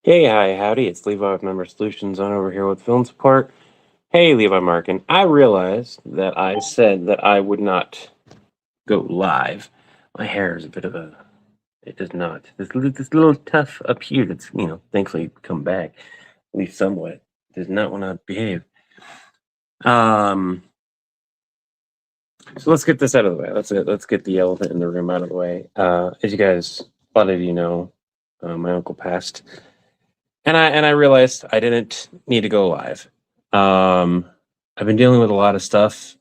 Hey, hi, howdy. It's Levi with Member Solutions on over here with Film Support. Hey, Levi Markin. I realized that I said that I would not go live. My hair is a bit of a. It does not. This little tuft up here that's, thankfully come back, at least somewhat, does not want to behave. Um, so let's get this out of the way. Let's get the elephant in the room out of the way. As you guys, a lot of you know, my uncle passed. And I realized I didn't need to go live. Um, I've been dealing with a lot of stuff,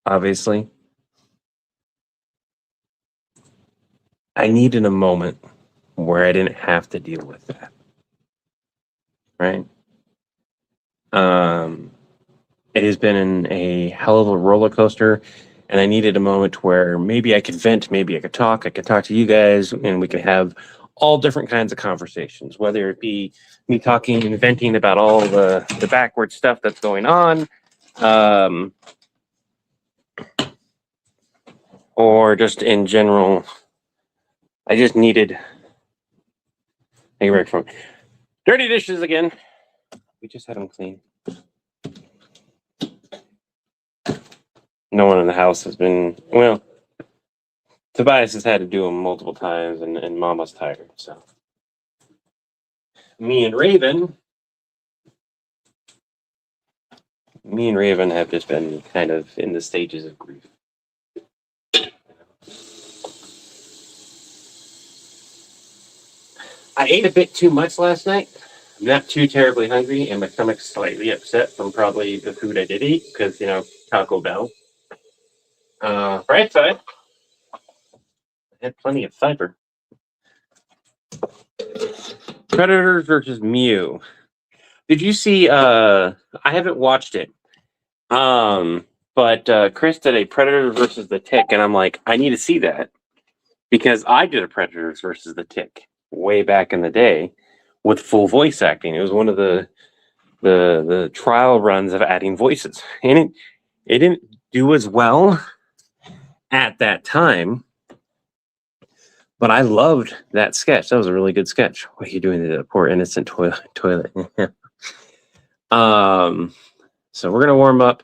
obviously. I needed a moment where I didn't have to deal with that. Right? Um, it has been a hell of a roller coaster, and I needed a moment where maybe I could vent, maybe I could talk to you guys, and we could have all different kinds of conversations, whether it be me talking and venting about all the backward stuff that's going on. Um, or just in general, I just needed a break from dirty dishes again. We just had them clean. No one in the house has been, well, Tobias has had to do them multiple times, and Mama's tired. So me and Raven have just been kind of in the stages of grief. I ate a bit too much last night. I'm not too terribly hungry, and my stomach's slightly upset from probably the food I did eat because, Taco Bell. Right side, I had plenty of fiber. Predators versus Mew. Did you see? I haven't watched it. But Chris did a Predators versus the Tick, and I'm like, I need to see that because I did a Predators versus the Tick way back in the day with full voice acting. It was one of the trial runs of adding voices, and it didn't do as well at that time. But I loved that sketch. That was a really good sketch. What are you doing to the poor innocent toilet? So we're gonna warm up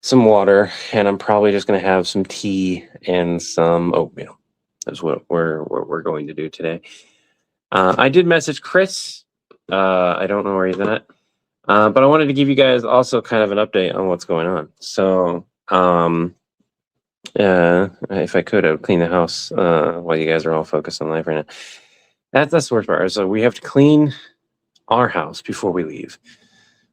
some water, and I'm probably just gonna have some tea and some oatmeal. That's what we're going to do today. I did message Chris. I don't know where he's at, but I wanted to give you guys also kind of an update on what's going on. So, if I could, I would clean the house while you guys are all focused on life right now. That's the worst part. So we have to clean our house before we leave.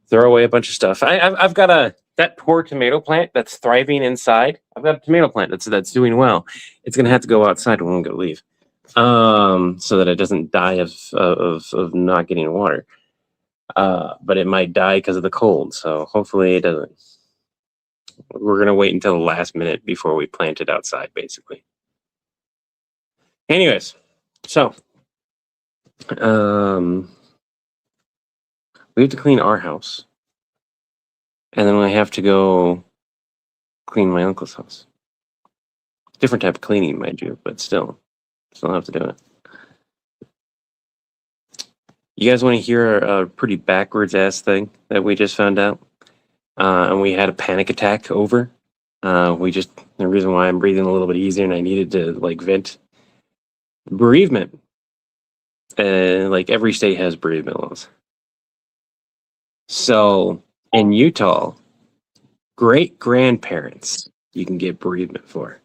Throw away a bunch of stuff. I've got that poor tomato plant that's thriving inside. I've got a tomato plant that's doing well. It's gonna have to go outside when we go leave, so that it doesn't die of not getting water. But it might die because of the cold. So hopefully it doesn't. We're gonna wait until the last minute before we plant it outside, basically. Anyways, so we have to clean our house, and then I have to go clean my uncle's house. Different type of cleaning, mind you, but still have to do it. You guys want to hear a pretty backwards ass thing that we just found out? And we had a panic attack over. The reason why I'm breathing a little bit easier and I needed to vent. Bereavement. Every state has bereavement laws. So in Utah, great grandparents you can get bereavement for,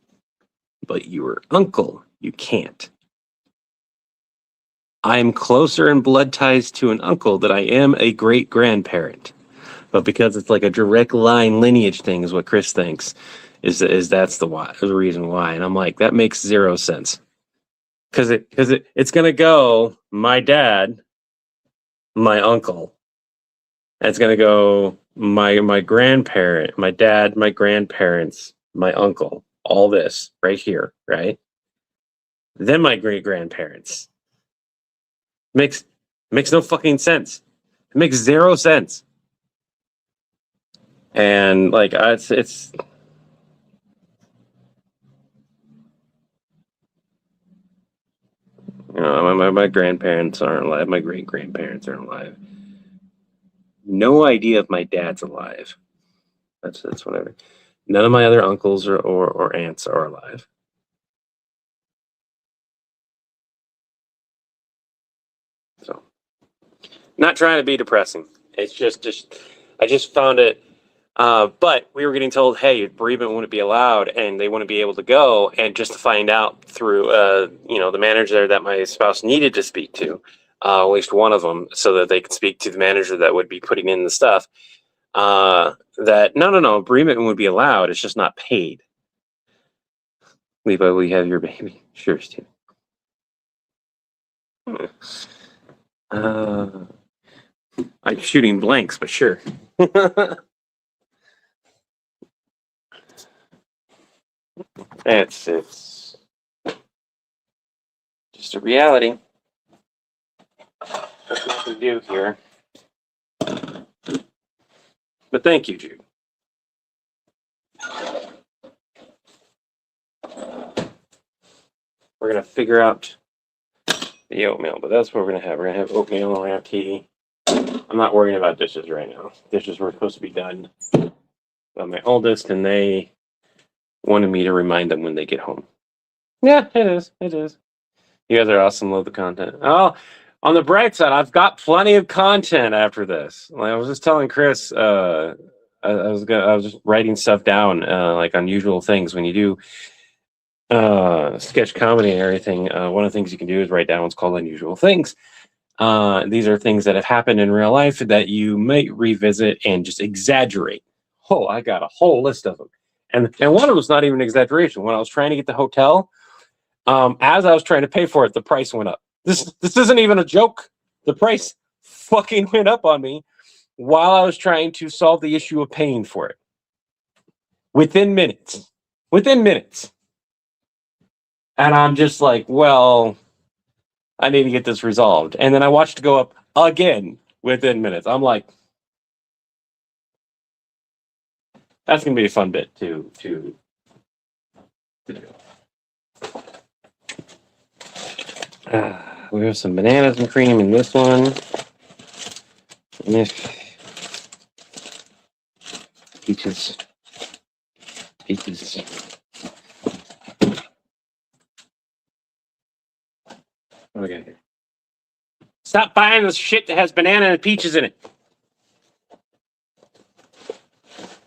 but your uncle you can't. I am closer in blood ties to an uncle than I am a great grandparent. But because it's like a direct line lineage thing, is what Chris thinks, that's the reason why. And I'm like, that makes zero sense. Because it's gonna go my dad, my uncle. It's gonna go my grandparent, my dad, my grandparents, my uncle. All this right here, right? Then my great grandparents. Makes no fucking sense. It makes zero sense. And it's No, my grandparents aren't alive. My great grandparents aren't alive. No idea if my dad's alive. That's whatever. None of my other uncles or aunts are alive. So, not trying to be depressing. It's just I just found it. But we were getting told, hey, bereavement wouldn't be allowed, and they wouldn't be able to go. And just to find out through, the manager that my spouse needed to speak to, at least one of them, so that they could speak to the manager that would be putting in the stuff. That no, bereavement would be allowed. It's just not paid. Levi, will you have your baby? Sure, Steve. I'm shooting blanks, but sure. It's just a reality. There's nothing to do here. But thank you, Jude. We're gonna figure out the oatmeal, but that's what we're gonna have. We're gonna have oatmeal and we're gonna have tea. I'm not worrying about dishes right now. Dishes were supposed to be done by my oldest, and they wanted me to remind them when they get home. Yeah, it is. It is. You guys are awesome. Love the content. Oh, on the bright side, I've got plenty of content after this. Like I was just telling Chris, I was just writing stuff down, like unusual things when you do sketch comedy and everything. One of the things you can do is write down what's called unusual things. These are things that have happened in real life that you might revisit and just exaggerate. Oh, I got a whole list of them. And one of them was not even an exaggeration. When I was trying to get the hotel, as I was trying to pay for it, the price went up. This isn't even a joke. The price fucking went up on me while I was trying to solve the issue of paying for it. Within minutes. And I'm just like, well, I need to get this resolved. And then I watched it go up again within minutes. I'm like, that's going to be a fun bit to do. We have some bananas and cream in this one. And peaches. Okay. Stop buying this shit that has banana and peaches in it.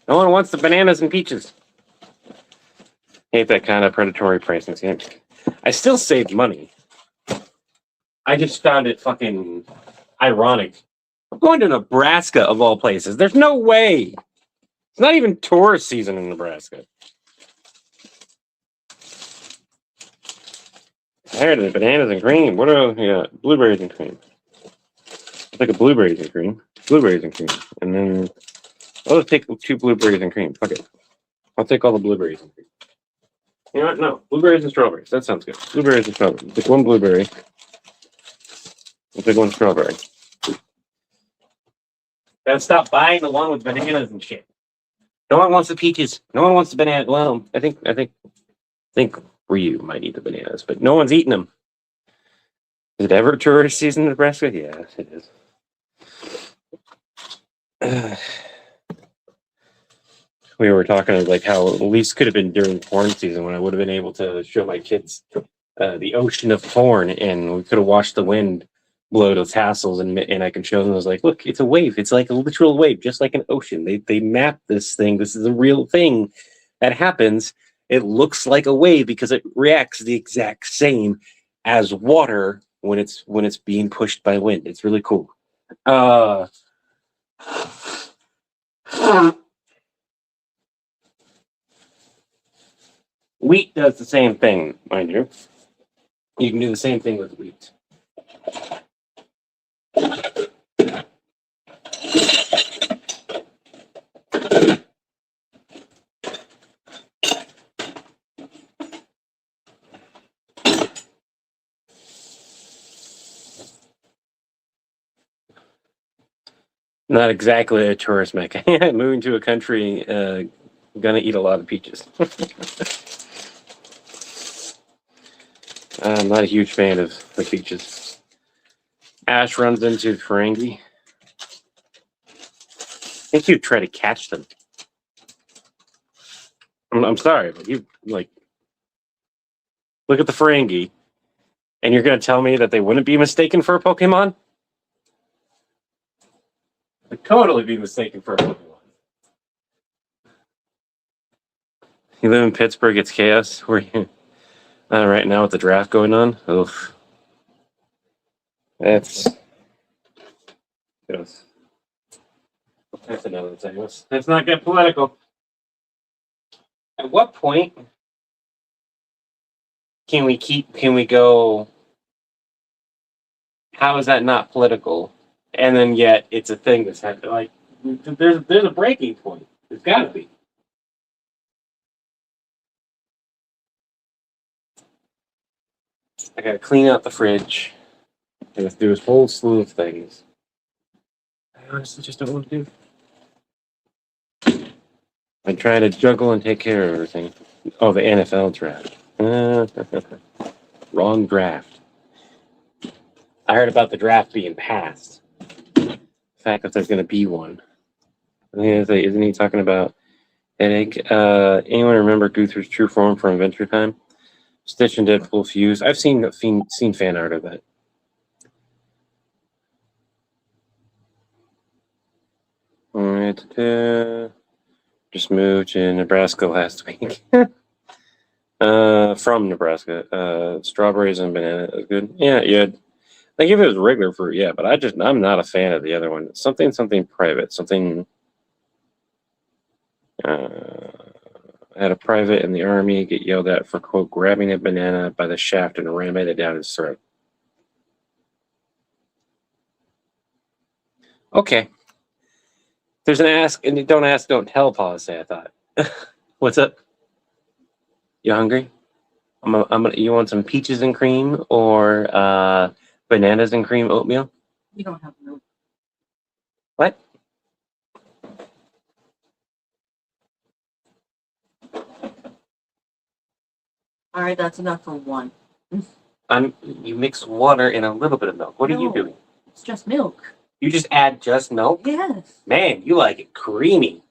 No one wants the bananas and peaches. Hate that kind of predatory pricing scheme. I still saved money. I just found it fucking ironic. I'm going to Nebraska, of all places. There's no way. It's not even tourist season in Nebraska. There it is, bananas and cream. What are blueberries and cream? I'll take a blueberries and cream. And then I'll just take 2 blueberries and cream. Fuck it. I'll take all the blueberries and cream. You know what? No. Blueberries and strawberries. That sounds good. Blueberries and strawberries. Take 1 blueberry. I'll take 1 strawberry. Gotta stop buying the one with bananas and shit. No one wants the peaches. No one wants the banana. Well, I think Ryu might eat the bananas, but no one's eating them. Is it ever tourist season in Nebraska? Yeah, it is. We were talking like how at least could have been during corn season when I would have been able to show my kids the ocean of corn, and we could have watched the wind blow those tassels, and I can show them. I was like, look, it's a wave. It's like a literal wave, just like an ocean. They map this thing. This is a real thing that happens. It looks like a wave because it reacts the exact same as water when it's being pushed by wind. It's really cool. Wheat does the same thing, mind you. You can do the same thing with wheat. Not exactly a tourist mecca. Moving to a country, gonna eat a lot of peaches. I'm not a huge fan of the peaches. Ash runs into Ferengi. I think you try to catch them. I'm sorry, but you like look at the Ferengi, and you're going to tell me that they wouldn't be mistaken for a Pokemon? They'd totally be mistaken for a Pokemon. You live in Pittsburgh, it's chaos. Where you right now with the draft going on? Oof. That's another thing. Let's not get political. At what point can we go, how is that not political? And then yet it's a thing that's happening. Like, there's a breaking point. There's got to be. I got to clean out the fridge. I got to do this whole slew of things. I honestly just don't want to do. I'm trying to juggle and take care of everything. Oh, the NFL draft. Wrong draft. I heard about the draft being passed. The fact that there's going to be one. Isn't he talking about headache? Anyone remember Gunther's true form from Adventure Time? Stitch and Deadpool fuse. I've seen fan art of that. All right. Just moved to Nebraska last week. From Nebraska. Strawberries and banana is good. Yeah. Like if it was regular fruit, yeah, but I'm not a fan of the other one. Something private. Something. I had a private in the army get yelled at for quote grabbing a banana by the shaft and ramming it down his throat. Okay. There's an ask and don't ask, don't tell policy. I thought. What's up? You hungry? You want some peaches and cream or bananas and cream oatmeal? You don't have milk. What? All right, that's enough for one. You mix water in a little bit of milk. What are you doing? It's just milk. You just add just milk? Yes. Man, you like it creamy.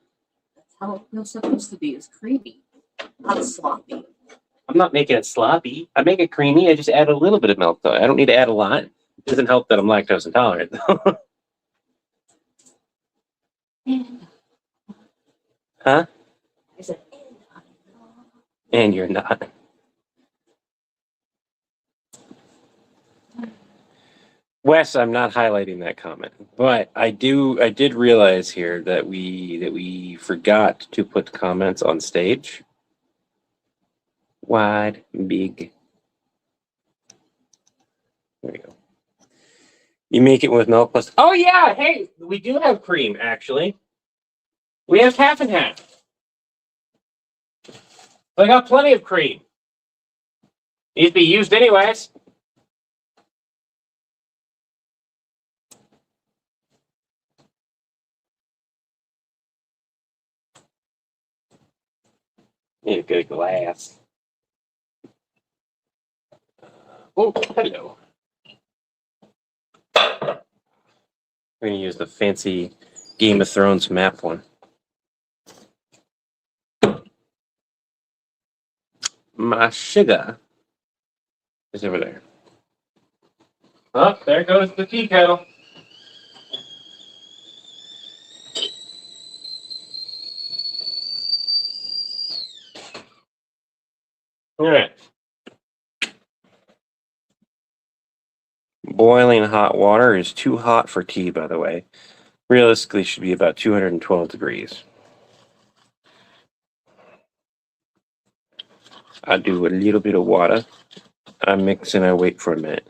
That's how it's supposed to be. It's creamy, not sloppy. I'm not making it sloppy. I make it creamy. I just add a little bit of milk, though. I don't need to add a lot. It doesn't help that I'm lactose intolerant, though. Huh? I said, and you're not. Wes, I'm not highlighting that comment, but I did realize here that we forgot to put comments on stage. Wide, big. There you go. You make it with milk plus. Oh yeah, hey, we do have cream actually. We have half and half. I got plenty of cream. Needs to be used anyways. Need a good glass. Oh, hello. We're going to use the fancy Game of Thrones map one. My sugar is over there. Oh, there goes the tea kettle. All right. Boiling hot water is too hot for tea, by the way. Realistically, should be about 212 degrees. I do a little bit of water. I mix and I wait for a minute.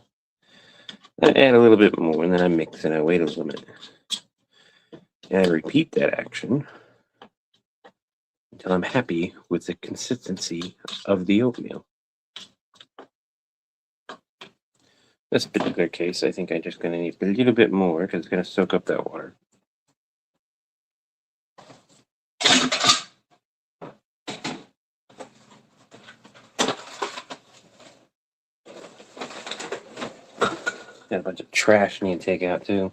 I add a little bit more, and then I mix and I wait a little minute. And I repeat that action until I'm happy with the consistency of the oatmeal. This particular case, I think I'm just going to need a little bit more because it's going to soak up that water. Got a bunch of trash I need to take out too.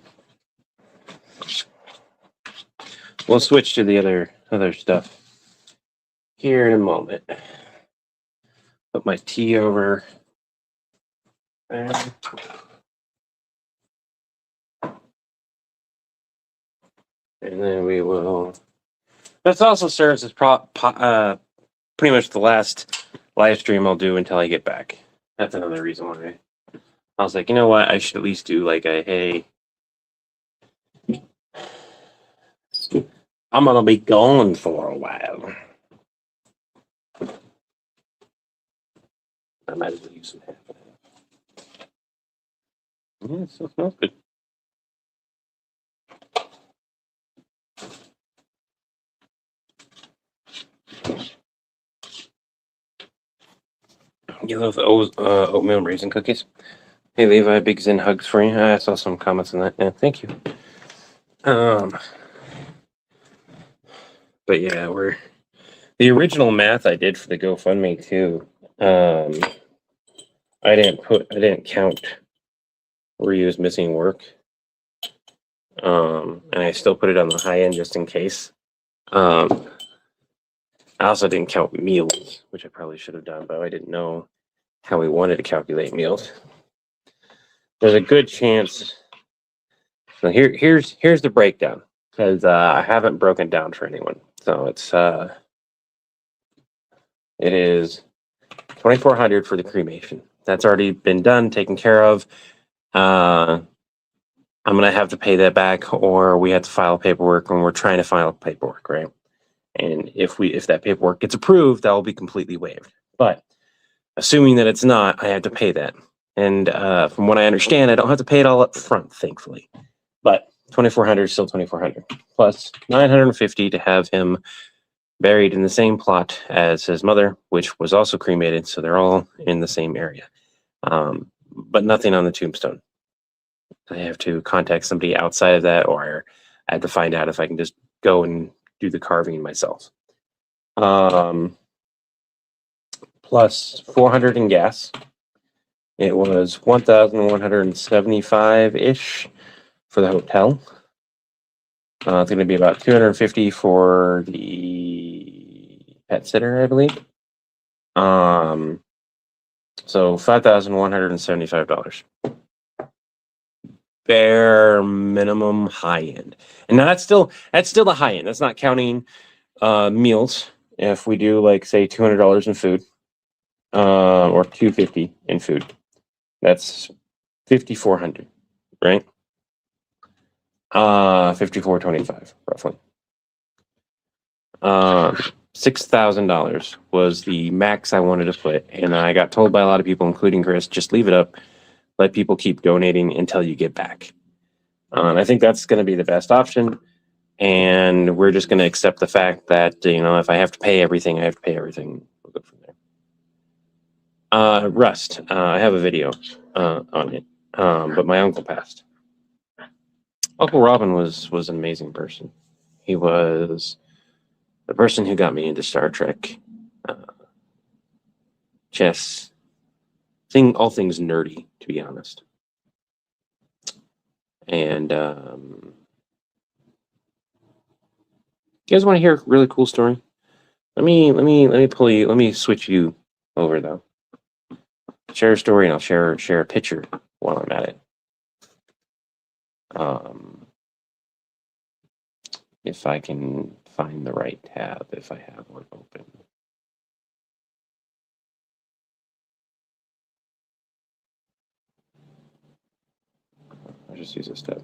We'll switch to the other stuff here in a moment. Put my tea over there. And then we will. This also serves as pretty much the last live stream I'll do until I get back. That's another reason why I was like, you know what? I should at least do like a hey. I'm gonna be gone for a while. I might as well use some half of that. Yeah, it still smells good. You love oatmeal raisin cookies? Hey Levi, big Zen hugs for you. I saw some comments on that. Yeah, thank you. But yeah, we're the original math I did for the GoFundMe too. I didn't count where he was missing work. And I still put it on the high end just in case. I also didn't count meals, which I probably should have done, but I didn't know how we wanted to calculate meals. There's a good chance. So here's the breakdown, because I haven't broken down for anyone. So it is $2,400 for the cremation. That's already been done, taken care of. I'm gonna have to pay that back, or we have to file paperwork, and we're trying to file paperwork, right? And if that paperwork gets approved, that will be completely waived. But assuming that it's not, I have to pay that. And from what I understand, I don't have to pay it all up front, thankfully. But $2,400 is still $2,400 plus $950 to have him buried in the same plot as his mother, which was also cremated. So they're all in the same area, but nothing on the tombstone. I have to contact somebody outside of that, or I have to find out if I can just go and do the carving myself. Plus 400 in gas. It was 1,175 ish for the hotel. It's going to be about 250 for the pet sitter, I believe. So $5,175. Bare minimum high end, and now that's still the high end. That's not counting meals. If we do like say $200 in food, or $250 in food, that's $5,400, right? $5,425 roughly. $6,000 was the max I wanted to put, and I got told by a lot of people, including Chris, just leave it up. Let people keep donating until you get back. I think that's going to be the best option, and we're just going to accept the fact that if I have to pay everything, I have to pay everything. We'll go from there. Rust. I have a video on it, but my uncle passed. Uncle Robin was an amazing person. He was the person who got me into Star Trek, chess, all things nerdy, to be honest. And you guys want to hear a really cool story? Let me switch you over though. Share a story, and I'll share a picture while I'm at it. If I can find the right tab, if I have one open. I'll just use this tab.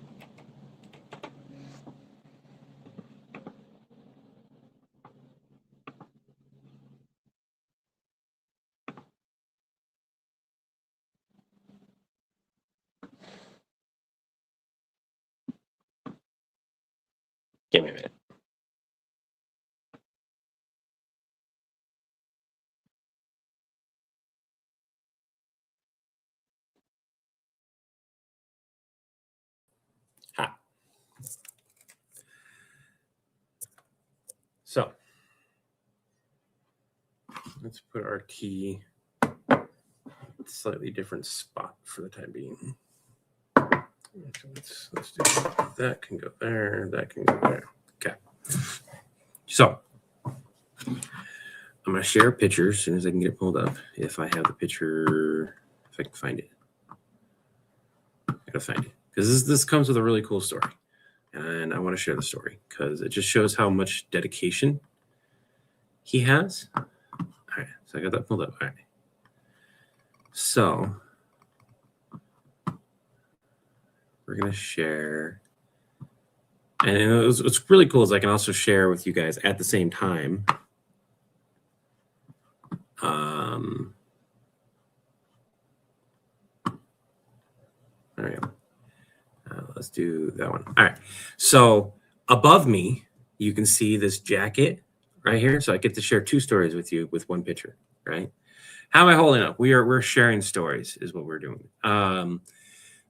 Give me a minute. Ha. So let's put our key in a slightly different spot for the time being. Let's do that. Can go there. That can go there. Okay. So I'm going to share a picture as soon as I can get it pulled up. If I have the picture, if I can find it. I got to find it. Because this comes with a really cool story. And I want to share the story because it just shows how much dedication he has. All right. So I got that pulled up. All right. So we're going to share. And what's really cool is I can also share with you guys at the same time. There we go. Let's do that one. All right. So above me, you can see this jacket right here. So I get to share two stories with you with one picture, right? How am I holding up? We're sharing stories is what we're doing.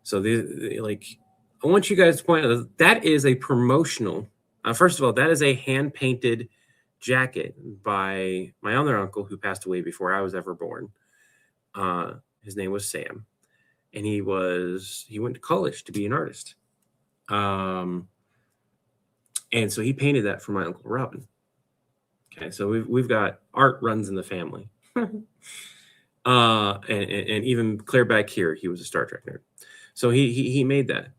So I want you guys to point out that is a promotional. First of all, that is a hand-painted jacket by my other uncle who passed away before I was ever born. His name was Sam, and he went to college to be an artist. And so he painted that for my Uncle Robin. Okay, so we've got art runs in the family. And even clear back here, he was a Star Trek nerd. So he made that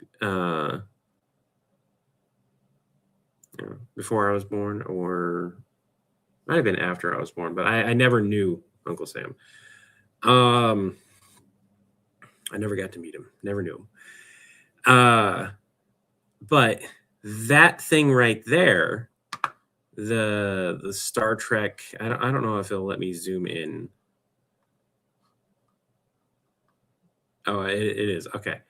before I was born, or might have been after I was born, but I never knew Uncle Sam. I never got to meet him. Never knew him. But that thing right there, the Star Trek, I don't know if it'll let me zoom in. Oh, it is. Okay.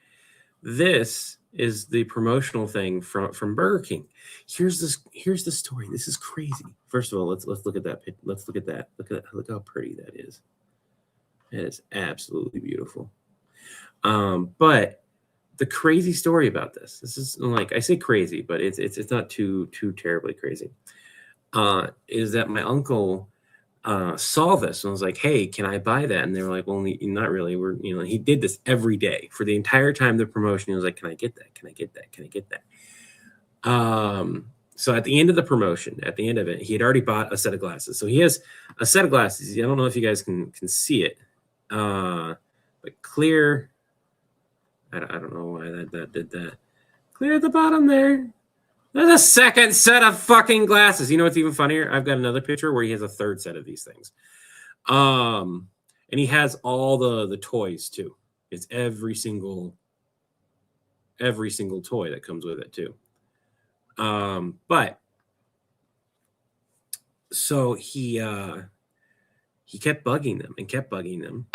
This is the promotional thing from Burger King. Here's the story. This is crazy. First of all, let's look at that. Let's look at that. Look how pretty that is. It is absolutely beautiful. But the crazy story about this is like, I say crazy, but it's not too terribly crazy. Is that my uncle saw this and was like, "Hey, can I buy that?" And they were like, "Well, not really. He did this every day for the entire time of the promotion. He was like, "Can I get that? Can I get that? Can I get that?" So at the end of the promotion, at the end of it, he had already bought a set of glasses. So he has a set of glasses. I don't know if you guys can see it, but clear. I don't know why that did that. Clear at the bottom there. There's a second set of fucking glasses. You know what's even funnier? I've got another picture where he has a third set of these things. And he has all the toys too. It's every single toy that comes with it too. But so he kept bugging them.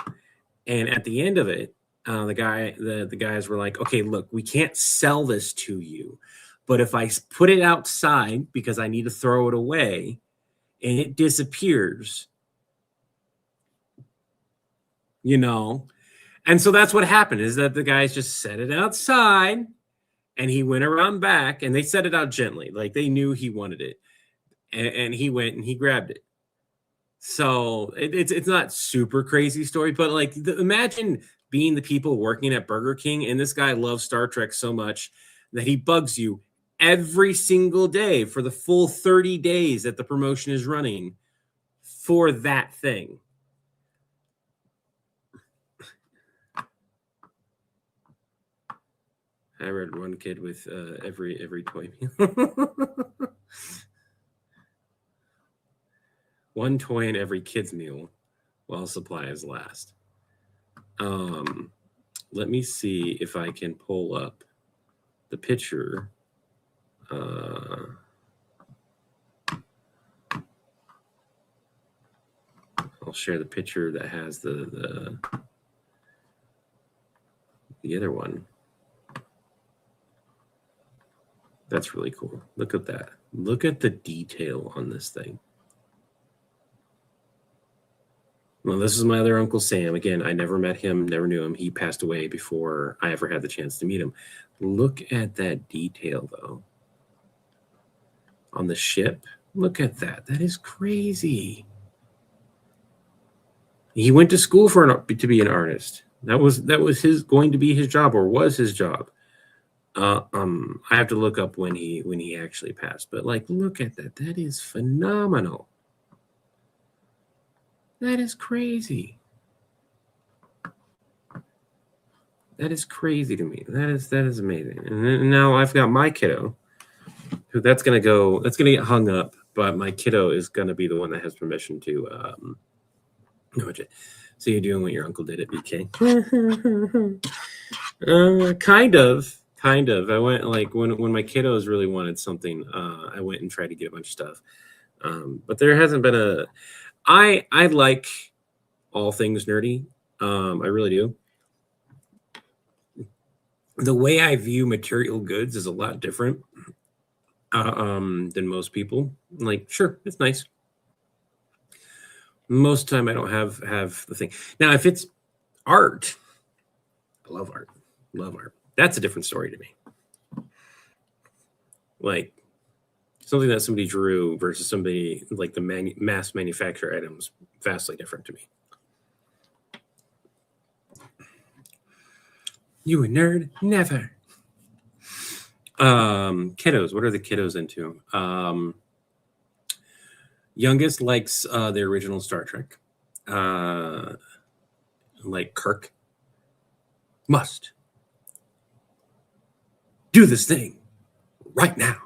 And at the end of it, the guys were like, "Okay, look, we can't sell this to you. But if I put it outside because I need to throw it away and it disappears, And so that's what happened is that the guys just set it outside and he went around back and they set it out gently. Like they knew he wanted it. And he went and he grabbed it. So it's not super crazy story, but like imagine being the people working at Burger King and this guy loves Star Trek so much that he bugs you every single day for the full 30 days that the promotion is running for that thing. I read one kid with every toy meal. One toy in every kid's meal while supplies last. Let me see if I can pull up the picture. I'll share the picture that has the other one. That's really cool. Look at that. Look at the detail on this thing. Well, this is my other Uncle Sam. Again, I never met him, never knew him. He passed away before I ever had the chance to meet him. Look at that detail, though. On the ship. Look at that. That is crazy. He went to school to be an artist. That was going to be his job, or was his job. I have to look up when he actually passed, but like, look at that. That is phenomenal. That is crazy. That is crazy to me. That is amazing. And now I've got my kiddo, who that's gonna get hung up, but my kiddo is gonna be the one that has permission to watch it. So you're doing what your uncle did at BK. Kind of. I went like when my kiddos really wanted something, I went and tried to get a bunch of stuff. But there hasn't been I like all things nerdy. I really do. The way I view material goods is a lot different than most people. Like, sure, it's nice. Most of the time I don't have the thing. Now, if it's art, I love art. Love art. That's a different story to me. Like something that somebody drew versus somebody like the mass manufacture items, vastly different to me. You a nerd? Never. Kiddos. What are the kiddos into? Youngest likes the original Star Trek. Like Kirk. Must do this thing right now.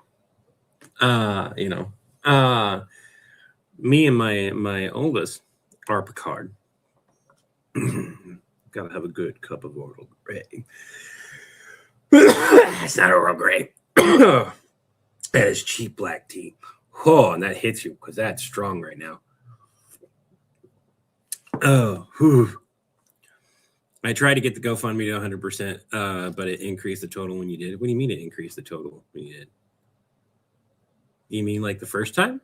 Me and my oldest are Picard. Gotta have a good cup of Earl Grey. It's not Earl Grey. That is cheap black tea. Oh, and that hits you because that's strong right now. Oh, whew. I tried to get the GoFundMe to 100%, but it increased the total when you did. What do you mean it increased the total when you did? You mean like the first time?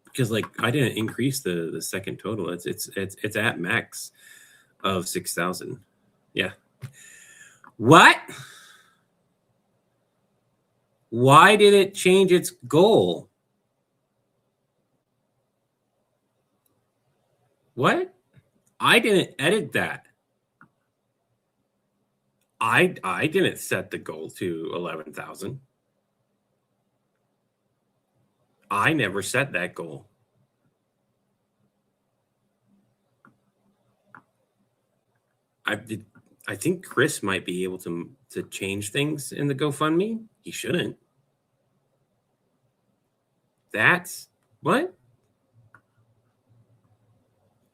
Because like I didn't increase the second total. It's at max of 6,000. Yeah. What? Why did it change its goal? What? I didn't edit that. I didn't set the goal to 11,000. I never set that goal. I think Chris might be able to change things in the GoFundMe. He shouldn't. That's what?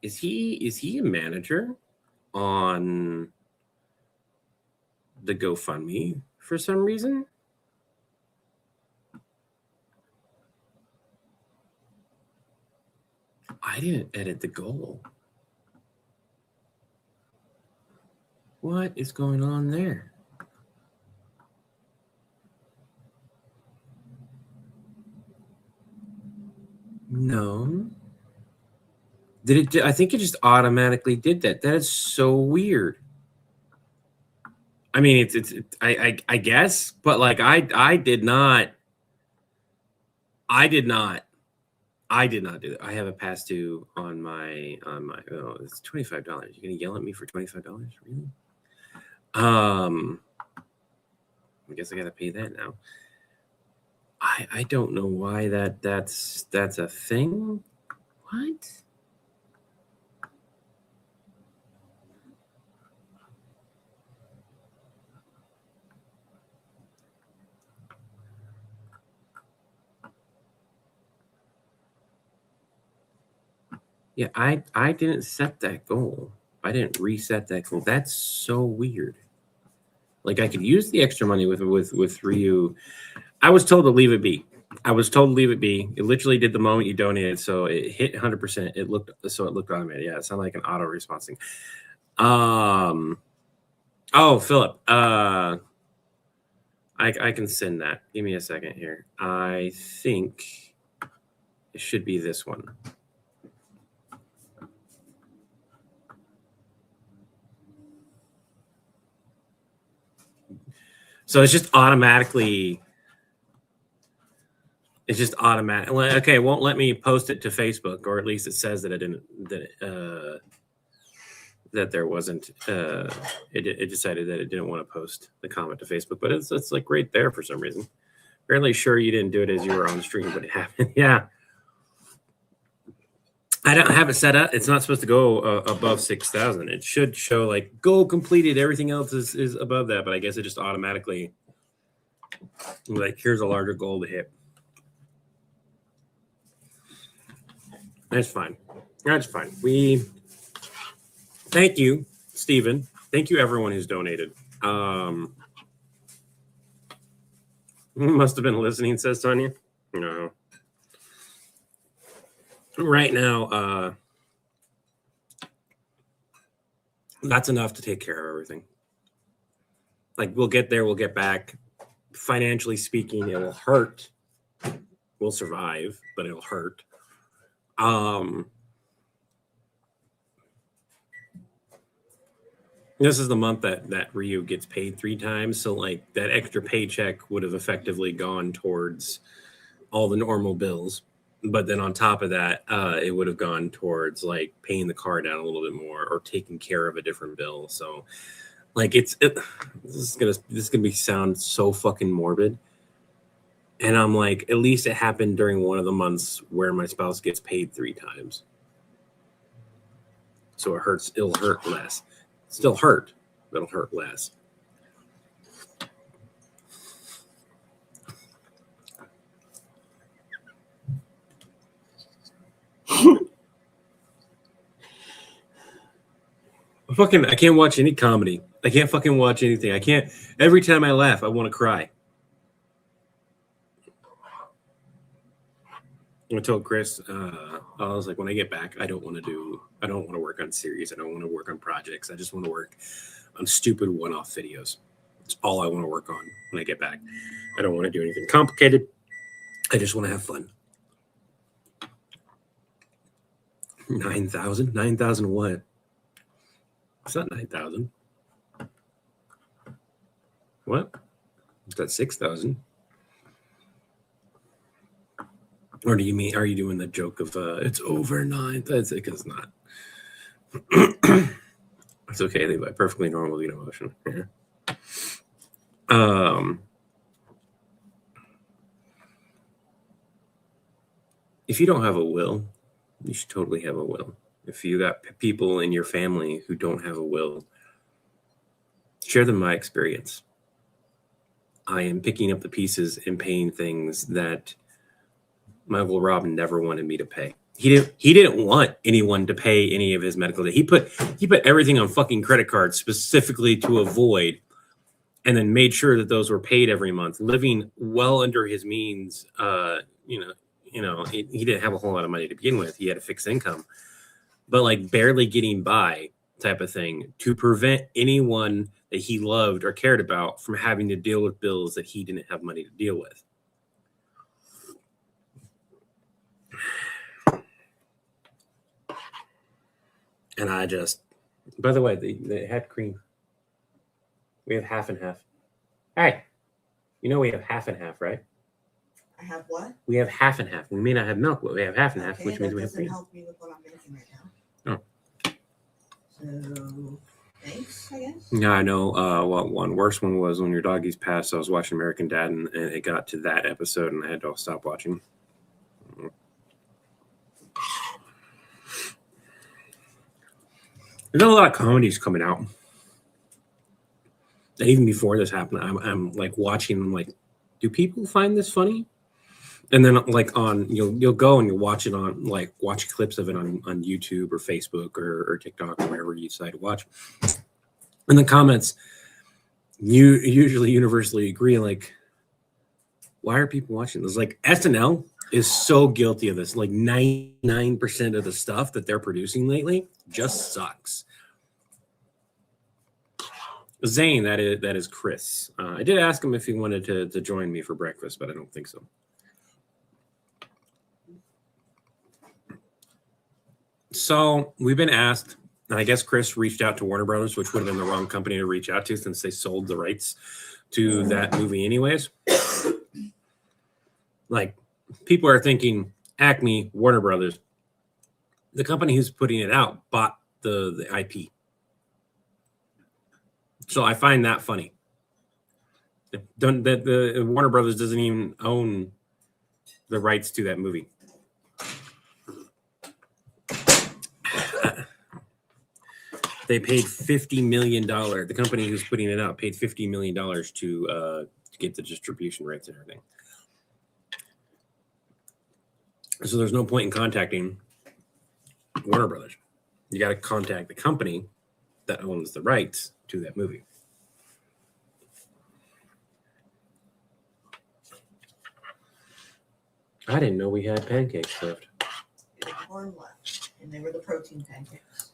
Is he a manager on the GoFundMe for some reason? I didn't edit the goal. What is going on there? No. Did it? I think it just automatically did that. That is so weird. I mean, I guess, but like I did not do that. I have a past due on my it's $25. You're gonna yell at me for $25? Really? I guess I gotta pay that now. I don't know why that's a thing. What? Yeah, I didn't set that goal. I didn't reset that goal. That's so weird. Like I could use the extra money with Ryu. I was told to leave it be. It literally did the moment you donated, so it hit 100%. It looked automated. Yeah, it sounded like an auto response thing. Oh, Philip. I can send that. Give me a second here. I think it should be this one. So it's just automatic. Okay, it won't let me post it to Facebook, or at least it says that it didn't. that there wasn't. It decided that it didn't want to post the comment to Facebook, but it's like right there for some reason. Fairly sure you didn't do it as you were on stream, but it happened. Yeah. I don't have it set up. It's not supposed to go above 6,000. It should show like goal completed. Everything else is above that, but I guess it just automatically like here's a larger goal to hit. That's fine. That's fine. We thank you, Stephen. Thank you, everyone who's donated. Must have been listening, says Sonia. No. Right now, that's enough to take care of everything. Like we'll get there, we'll get back. Financially speaking, it will hurt. We'll survive, but it'll hurt. This is the month that Ryu gets paid 3 times, so like that extra paycheck would have effectively gone towards all the normal bills. But then on top of that, it would have gone towards like paying the car down a little bit more or taking care of a different bill. So like this is gonna sound so fucking morbid. And I'm like, at least it happened during one of the months where my spouse gets paid 3 times. So it'll hurt less. Still hurt, but it'll hurt less. I can't watch any comedy. I can't fucking watch anything. I can't. Every time I laugh, I want to cry. I told Chris, I was like, when I get back, I don't want to work on series. I don't want to work on projects. I just want to work on stupid one-off videos. That's all I want to work on when I get back. I don't want to do anything complicated. I just want to have fun. 9,000? 9,000 what? It's not 9,000. What? It's got 6,000. Or are you doing the joke of it's over 9? That's it, because it's not. It's okay, Levi. Perfectly normal to get emotional. Yeah. If you don't have a will, you should totally have a will. If you got people in your family who don't have a will, share them my experience. I am picking up the pieces and paying things that my Uncle Rob never wanted me to pay. He didn't want anyone to pay any of his medical debt. He put everything on fucking credit cards specifically to avoid, and then made sure that those were paid every month, living well under his means. He didn't have a whole lot of money to begin with. He had a fixed income, but like barely getting by type of thing, to prevent anyone that he loved or cared about from having to deal with bills that he didn't have money to deal with. And I just, by the way, they had cream. We have half and half. Hey, we have half and half, right? I have what? We have half and half. We may not have milk, but we have half and half, which means we have cream. That doesn't help me with what I'm making right now. Oh. So, thanks, I guess. Yeah, I know. One worse one was when your doggies passed. I was watching American Dad, and it got to that episode, and I had to stop watching. There's a lot of comedies coming out. And even before this happened, I'm like watching. I'm like, do people find this funny? And then like you'll go and you'll watch it on watch clips of it on YouTube or Facebook or TikTok or wherever you decide to watch. And the comments, you usually universally agree, like, why are people watching this? Like SNL is so guilty of this. Like 99% of the stuff that they're producing lately just sucks. Zane, that is Chris. I did ask him if he wanted to join me for breakfast, but I don't think so. So we've been asked, and I guess Chris reached out to Warner Brothers, which would have been the wrong company to reach out to since they sold the rights to that movie anyways. Like, people are thinking Acme, Warner Brothers, the company who's putting it out bought the IP. So I find that funny. The Warner Brothers doesn't even own the rights to that movie. They paid $50 million. The company who's putting it out paid $50 million to get the distribution rights and everything. So there's no point in contacting Warner Brothers. You got to contact the company that owns the rights to that movie. I didn't know we had pancakes left. We had corn left, and they were the protein pancakes.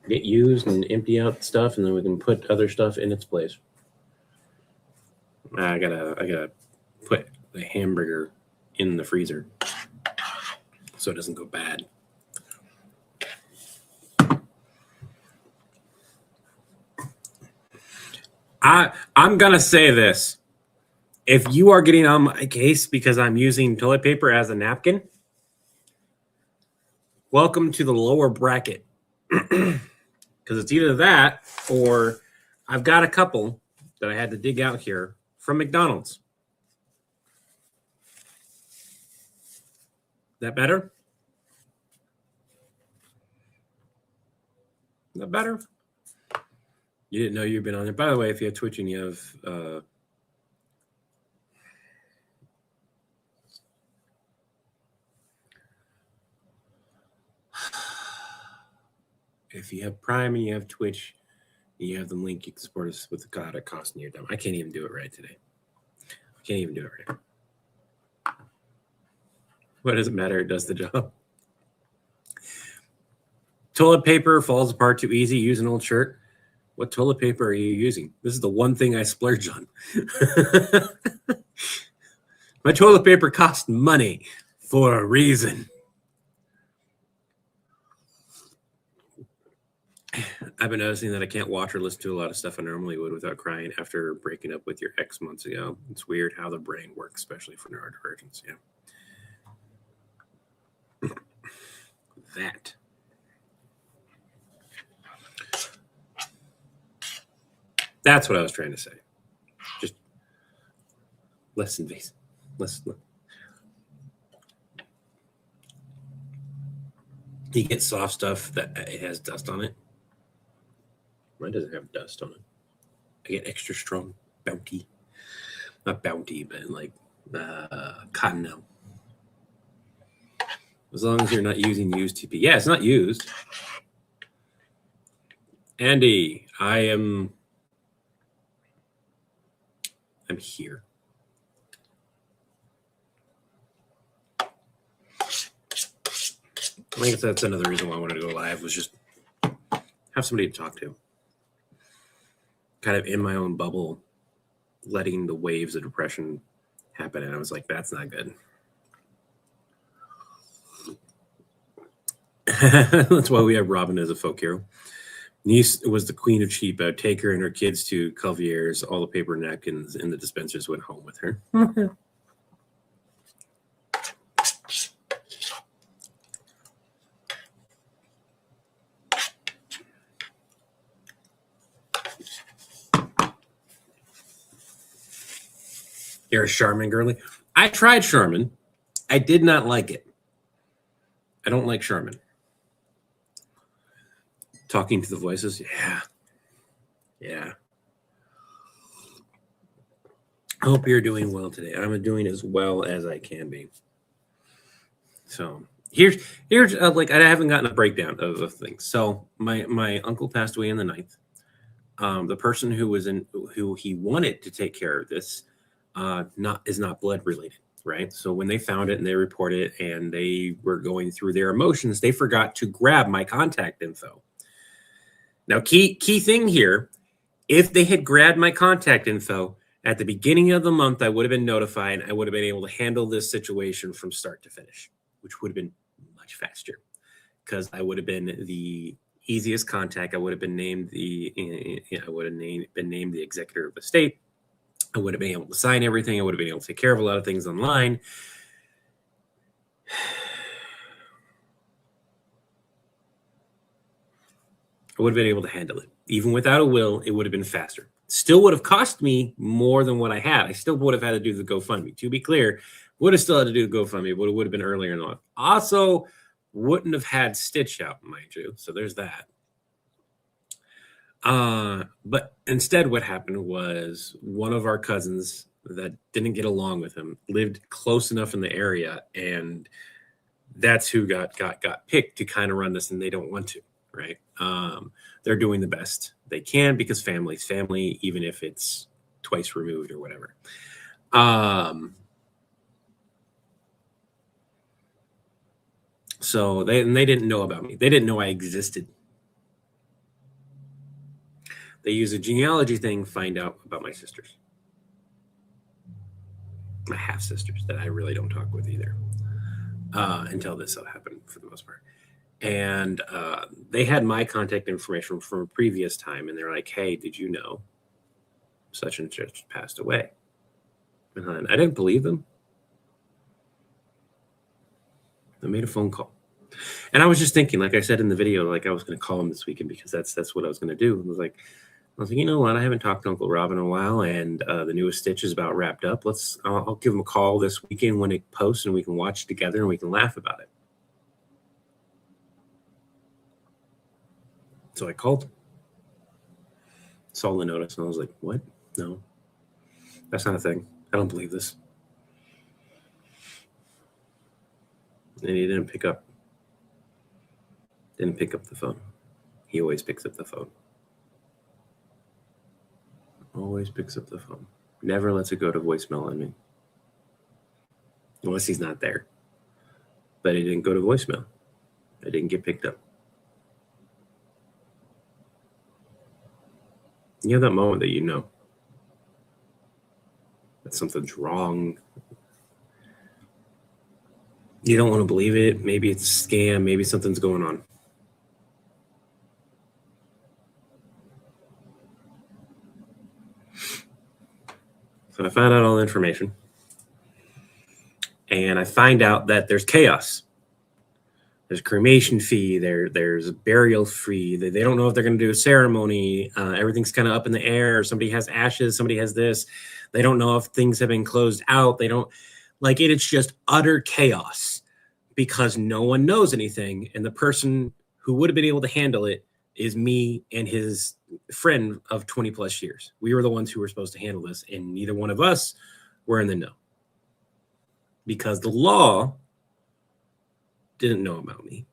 Get used and empty out stuff, and then we can put other stuff in its place. I gotta put the hamburger in the freezer so it doesn't go bad. I'm gonna say this. If you are getting on my case because I'm using toilet paper as a napkin, welcome to the lower bracket. Because it's either that or I've got a couple that I had to dig out here from McDonald's. That better? That better? You didn't know you've been on there. By the way, if you have Twitch and you have if you have Prime and you have Twitch and you have the link, you can support us with the God at cost in your dumb. I can't even do it right today. I can't even do it right. What does it matter? It does the job. Toilet paper falls apart too easy. Use an old shirt. What toilet paper are you using? This is the one thing I splurge on. My toilet paper costs money for a reason. I've been noticing that I can't watch or listen to a lot of stuff I normally would without crying after breaking up with your ex months ago. It's weird how the brain works, especially for neurodivergence. Yeah. That. That's what I was trying to say. Just less invasive. Less. You get soft stuff that it has dust on it. Mine doesn't have dust on it. I get extra strong bounty. Not bounty, but like Cottonelle. As long as you're not using used TP. Yeah, it's not used. Andy, I'm here. I think that's another reason why I wanted to go live, was just have somebody to talk to. Kind of in my own bubble, letting the waves of depression happen. And I was like, that's not good. That's why we have Robin as a folk hero. Niece was the queen of cheap. I would take her and her kids to Cuvier's. All the paper napkins in the dispensers went home with her. You're a Charmin girly? I tried Charmin. I did not like it. I don't like Charmin. Talking to the voices? Yeah. I hope you're doing well today. I'm doing as well as I can be. So here's like, I haven't gotten a breakdown of things. So my uncle passed away in the 9th. The person who he wanted to take care of this is not blood related, right? So when they found it and they reported it and they were going through their emotions, they forgot to grab my contact info. Now, key thing here, if they had grabbed my contact info at the beginning of the month, I would have been notified. I would have been able to handle this situation from start to finish, which would have been much faster because I would have been the easiest contact. I would have been named been named the executor of the estate. I would have been able to sign everything. I would have been able to take care of a lot of things online. I would have been able to handle it. Even without a will, it would have been faster. Still would have cost me more than what I had. I still would have had to do the GoFundMe. To be clear, would have still had to do the GoFundMe, but it would have been earlier in the month. Also, wouldn't have had Stitch out, mind you. So there's that. But instead what happened was one of our cousins that didn't get along with him lived close enough in the area, and that's who got picked to kind of run this, and they don't want to, right? They're doing the best they can because family's family, even if it's twice removed or whatever. So they didn't know about me. They didn't know I existed. They use a genealogy thing, find out about my sisters, my half sisters that I really don't talk with either, until this happened for the most part. And they had my contact information from a previous time, and they're like, "Hey, did you know such and such passed away?" And I didn't believe them. I made a phone call. And I was just thinking, like I said in the video, like I was going to call him this weekend because that's what I was going to do. I was like, you know what? I haven't talked to Uncle Rob in a while, and the newest Stitch is about wrapped up. I'll give him a call this weekend when it posts, and we can watch it together and we can laugh about it. So I called him, saw the notice, and I was like, what? No, that's not a thing. I don't believe this. And he didn't pick up. Didn't pick up the phone. He always picks up the phone. Always picks up the phone. Never lets it go to voicemail on me. Unless he's not there. But it didn't go to voicemail. It didn't get picked up. You have that moment that you know that something's wrong. You don't want to believe it. Maybe it's a scam. Maybe something's going on. So I found out all the information. And I find out that there's chaos. There's a cremation fee. There's a burial fee. They don't know if they're going to do a ceremony. Everything's kind of up in the air. Somebody has ashes. Somebody has this. They don't know if things have been closed out. They don't like it. It's just utter chaos because no one knows anything. And the person who would have been able to handle it is me and his friend of 20 plus years. We were the ones who were supposed to handle this, and neither one of us were in the know because the law didn't know about me.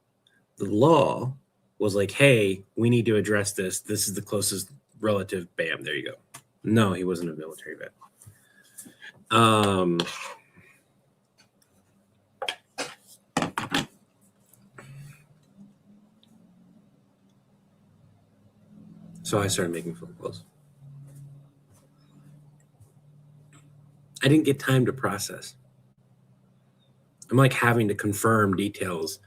The law was like, hey, we need to address this. This is the closest relative. Bam, there you go. No, he wasn't a military vet. So I started making phone calls. I didn't get time to process. I'm like having to confirm details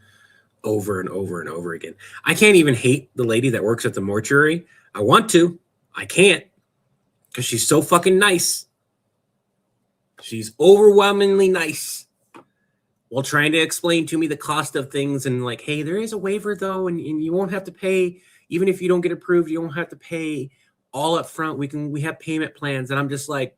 over and over and over again. I can't even hate the lady that works at the mortuary. I want to. I can't because she's so fucking nice. She's overwhelmingly nice while trying to explain to me the cost of things and like, hey, there is a waiver though, and you won't have to pay. Even if you don't get approved, you don't have to pay all up front. We have payment plans. And I'm just like,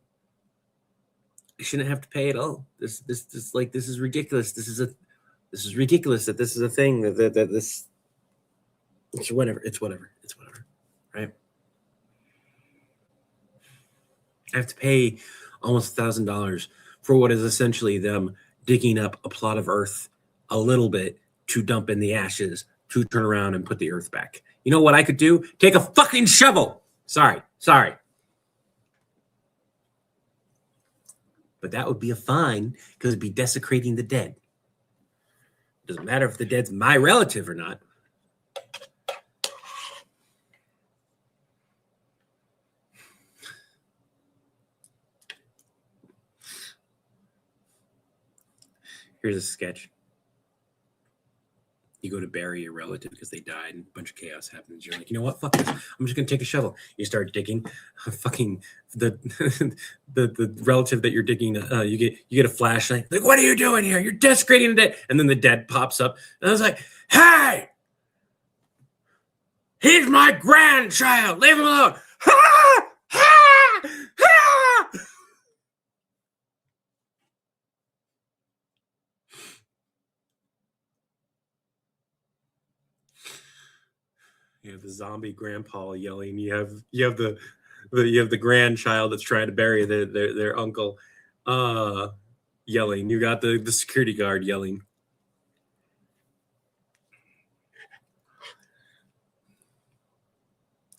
I shouldn't have to pay at all. This is ridiculous. This is ridiculous that this is a thing that this it's whatever. Right? I have to pay almost $1,000 for what is essentially them digging up a plot of earth a little bit to dump in the ashes to turn around and put the earth back. You know what I could do? Take a fucking shovel. Sorry. But that would be a fine because it'd be desecrating the dead. Doesn't matter if the dead's my relative or not. Here's a sketch. You go to bury a relative because they died and a bunch of chaos happens. You're like, you know what? Fuck this. I'm just going to take a shovel. You start digging. Fucking the relative that you're digging, you get a flashlight. Like, what are you doing here? You're desecrating the dead. And then the dead pops up. And I was like, hey! He's my grandchild. Leave him alone. Ha! Ha! Ha! You have the zombie grandpa yelling. You have the grandchild that's trying to bury their uncle, yelling. You got the security guard yelling.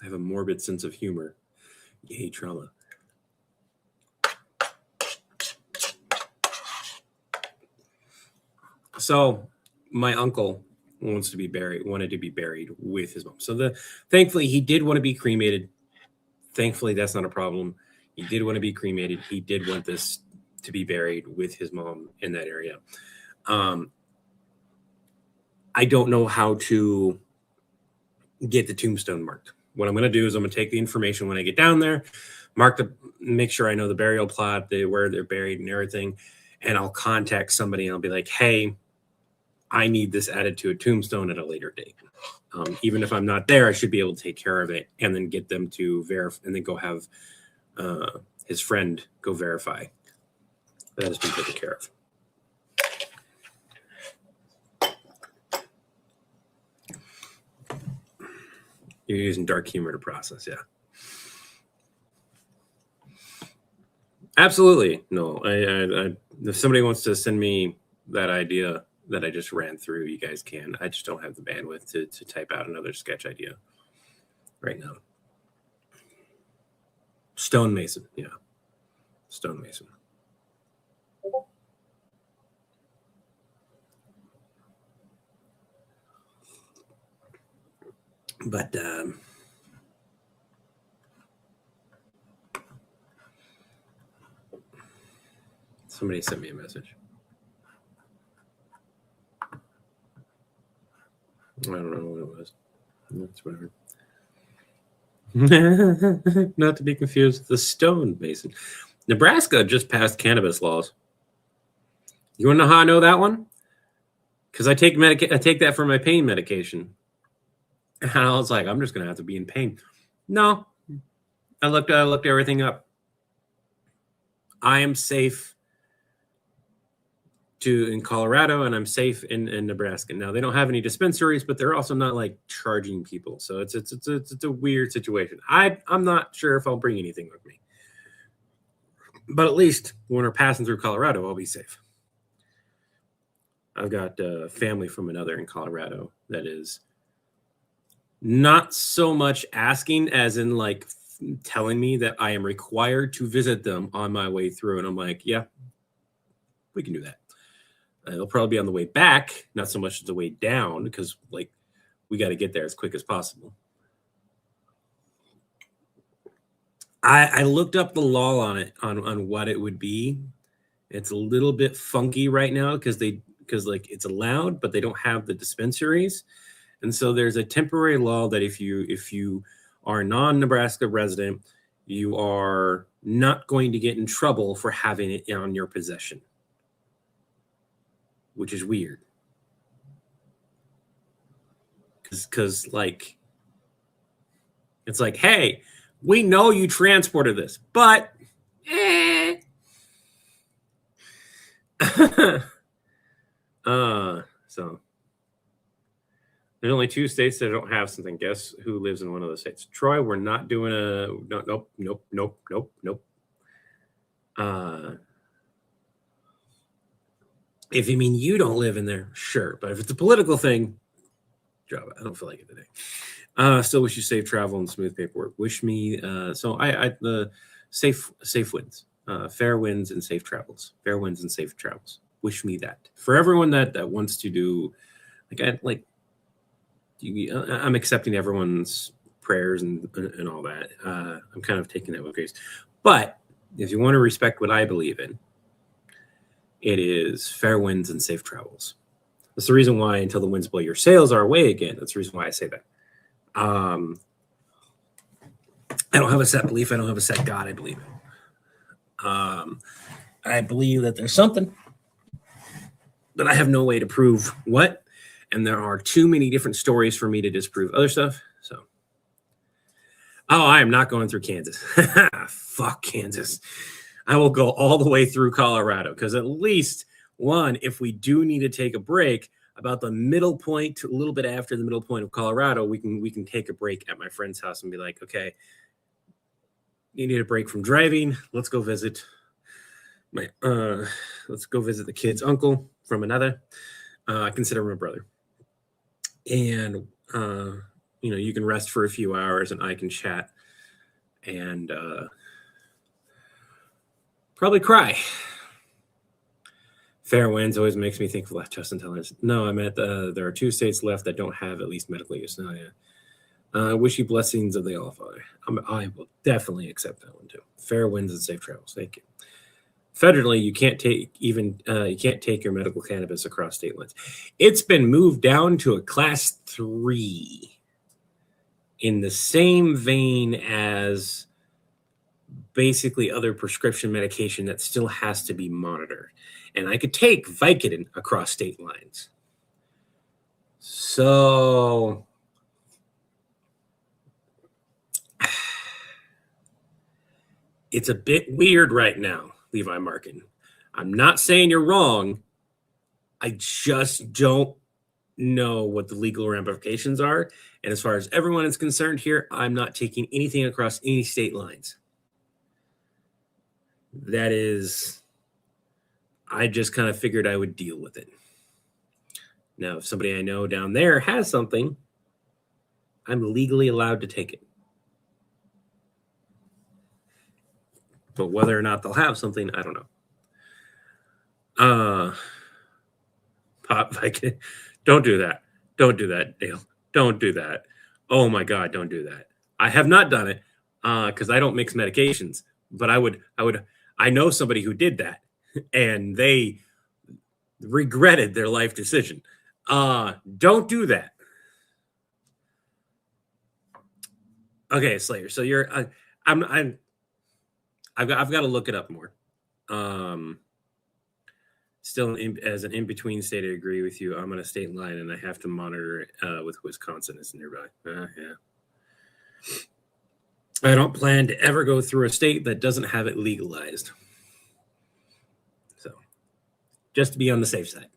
I have a morbid sense of humor. Yay, trauma. So my uncle wanted to be buried with his mom. So thankfully he did want to be cremated. Thankfully that's not a problem. He did want to be cremated. He did want this to be buried with his mom in that area. I don't know how to get the tombstone marked. What I'm going to do is I'm going to take the information when I get down there, make sure I know the burial plot, where they're buried and everything. And I'll contact somebody and I'll be like, hey, I need this added to a tombstone at a later date. Even if I'm not there, I should be able to take care of it and then get them to verify and then go have his friend go verify that has been taken care of. You're using dark humor to process, yeah. Absolutely. No, I if somebody wants to send me that idea that I just ran through, you guys can. I just don't have the bandwidth to type out another sketch idea right now. Stonemason, yeah. Stonemason. But somebody sent me a message. I don't know what it was. That's whatever. Not to be confused with the stonemason. Nebraska just passed cannabis laws. You want to know how I know that one? Because I take that for my pain medication. And I was like, I'm just going to have to be in pain. No. I looked everything up. I am safe in Colorado and I'm safe in Nebraska. Now they don't have any dispensaries, but they're also not like charging people. So it's a weird situation. I'm not sure if I'll bring anything with me. But at least when we're passing through Colorado, I'll be safe. I've got family from another in Colorado that is not so much asking as in like telling me that I am required to visit them on my way through. And I'm like, yeah, we can do that. It'll probably be on the way back, not so much the way down, because like we got to get there as quick as possible. I looked up the law on it, on what it would be. It's a little bit funky right now because like it's allowed, but they don't have the dispensaries. And so there's a temporary law that if you are a non-Nebraska resident, you are not going to get in trouble for having it on your possession, which is weird. Because like, it's like, hey, we know you transported this, but so there's only 2 states that don't have something. Guess who lives in one of those states? Troy, we're not doing nope. If you mean you don't live in there, sure. But if it's a political thing, drop it. I don't feel like it today. Still wish you safe travel and smooth paperwork. Wish me so I the safe winds, fair winds and safe travels. Fair winds and safe travels. Wish me that for everyone that wants to do I'm accepting everyone's prayers and all that. I'm kind of taking that with grace. But if you want to respect what I believe in, it is fair winds and safe travels. That's the reason why until the winds blow your sails our way again. That's the reason why I say that. I don't have a set belief. I don't have a set God I believe in. I believe that there's something, but I have no way to prove what. And there are too many different stories for me to disprove other stuff. So Oh, I am not going through Kansas. Fuck Kansas. I will go all the way through Colorado because at least one, if we do need to take a break, about the middle point, a little bit after the middle point of Colorado, we can take a break at my friend's house and be like, okay, you need a break from driving. Let's go visit the kid's uncle from another. I consider him a brother. And you can rest for a few hours and I can chat and probably cry. Fair winds always makes me think of left. Justin Tellers. No, I meant there are 2 states left that don't have at least medical use. No, yeah. Wish you blessings of the All Father. I will definitely accept that one too. Fair winds and safe travels. Thank you. Federally, you can't take your medical cannabis across state lines. It's been moved down to a class 3 in the same vein as basically other prescription medication that still has to be monitored. And I could take Vicodin across state lines. So it's a bit weird right now, Levi Markin. I'm not saying you're wrong. I just don't know what the legal ramifications are. And as far as everyone is concerned here, I'm not taking anything across any state lines. That is, I just kind of figured I would deal with it. Now, if somebody I know down there has something, I'm legally allowed to take it. But whether or not they'll have something, I don't know. Pop Viking, don't do that. Don't do that, Dale. Don't do that. Oh my God, don't do that. I have not done it because I don't mix medications. But I know somebody who did that, and they regretted their life decision. Don't do that. Okay, Slayer. So I've got to look it up more. Still as an in-between state, I agree with you. I'm on a state line and I have to monitor it with Wisconsin is nearby. Yeah. I don't plan to ever go through a state that doesn't have it legalized. So just to be on the safe side.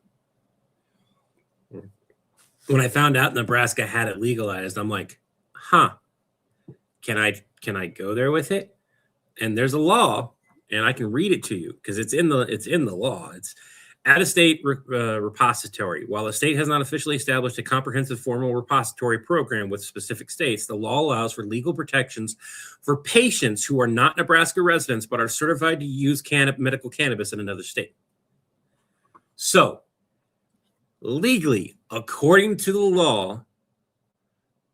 When I found out Nebraska had it legalized, I'm like, can I go there with it? And there's a law, and I can read it to you because it's in the law. It's out-of-state repository. While a state has not officially established a comprehensive formal repository program with specific states, the law allows for legal protections for patients who are not Nebraska residents but are certified to use medical cannabis in another state. So, legally, according to the law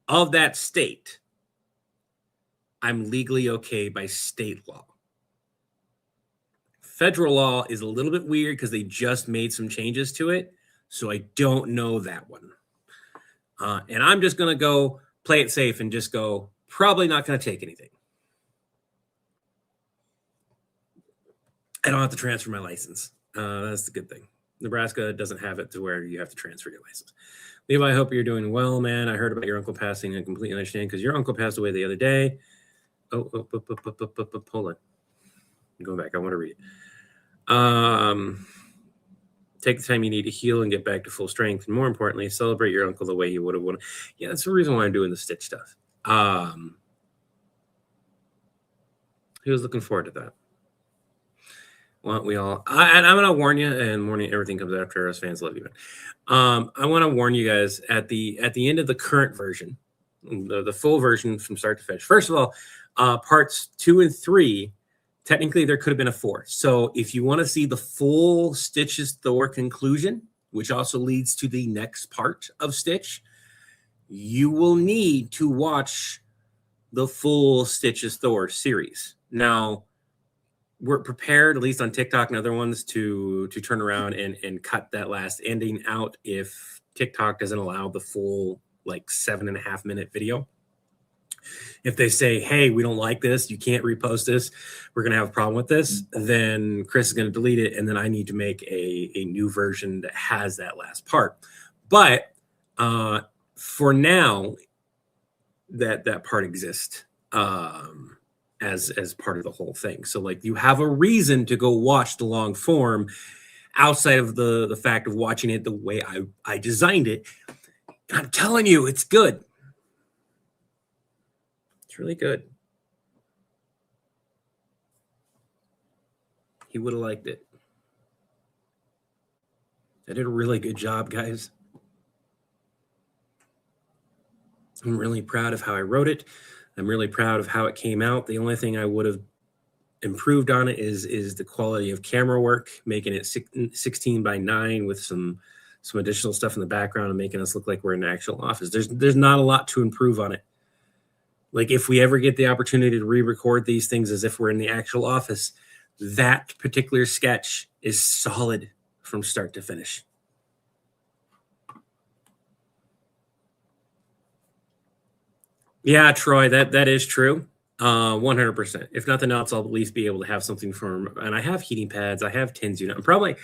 of that state, I'm legally okay by state law. Federal law is a little bit weird because they just made some changes to it. So I don't know that one. And I'm just going to go play it safe and just go, probably not going to take anything. I don't have to transfer my license. That's the good thing. Nebraska doesn't have it to where you have to transfer your license. Levi, I hope you're doing well, man. I heard about your uncle passing and completely understand because your uncle passed away the other day. Hold on. I'm going back. I want to read. Take the time you need to heal and get back to full strength. And more importantly, celebrate your uncle the way you would have wanted. Yeah, that's the reason why I'm doing the Stitch stuff. He was looking forward to that. Well, we all, I'm going to warn you, and warning, everything comes after us. Fans love you, man. I want to warn you guys at the end of the current version, the full version from start to finish. First of all, parts 2 and 3, technically there could have been a 4. So if you want to see the full Stitch's Thor conclusion, which also leads to the next part of Stitch, you will need to watch the full Stitch's Thor series. Now, we're prepared, at least on TikTok and other ones, to turn around and cut that last ending out if TikTok doesn't allow the full 7.5 minute video. If they say, hey, we don't like this, you can't repost this, we're going to have a problem with this, then Chris is going to delete it, and then I need to make a new version that has that last part. But for now, that part exists. as part of the whole thing. So like you have a reason to go watch the long form outside of the fact of watching it the way I designed it. I'm telling you, it's good. It's really good. He would have liked it. I did a really good job, guys. I'm really proud of how I wrote it. I'm really proud of how it came out. The only thing I would have improved on it is the quality of camera work, making it 16:9 with some additional stuff in the background and making us look like we're in an actual office. There's not a lot to improve on it. Like if we ever get the opportunity to re-record these things as if we're in the actual office, that particular sketch is solid from start to finish. Yeah, Troy, that is true. 100%. If nothing else, I'll at least be able to have something from, and I have heating pads. I have tins unit. I'm probably,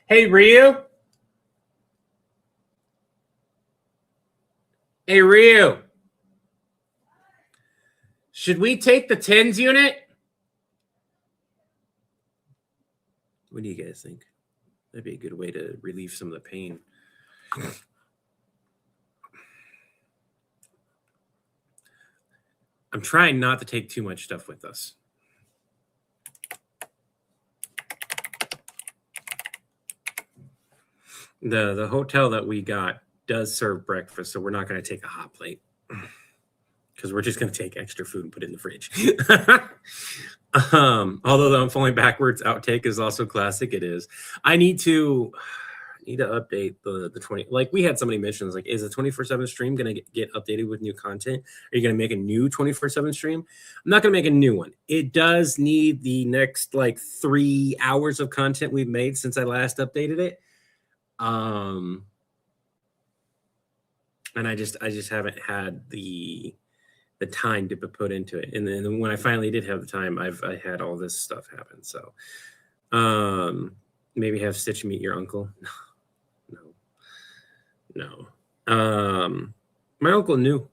hey, Ryu. Hey, Ryu. Should we take the tins unit? What do you guys think? That'd be a good way to relieve some of the pain. I'm trying not to take too much stuff with us. The hotel that we got does serve breakfast, so we're not going to take a hot plate because we're just going to take extra food and put it in the fridge. Although the I'm falling backwards outtake is also classic. It is. I need to update the 20. Like we had somebody mention, like, is the 24/7 stream going to get updated with new content? Are you going to make a new 24/7 stream? I'm not going to make a new one. It does need the next like 3 hours of content we've made since I last updated it. And I just haven't had the time to put into it. And then when I finally did have the time, I had all this stuff happen. So, maybe have Stitch meet your uncle. No. My uncle knew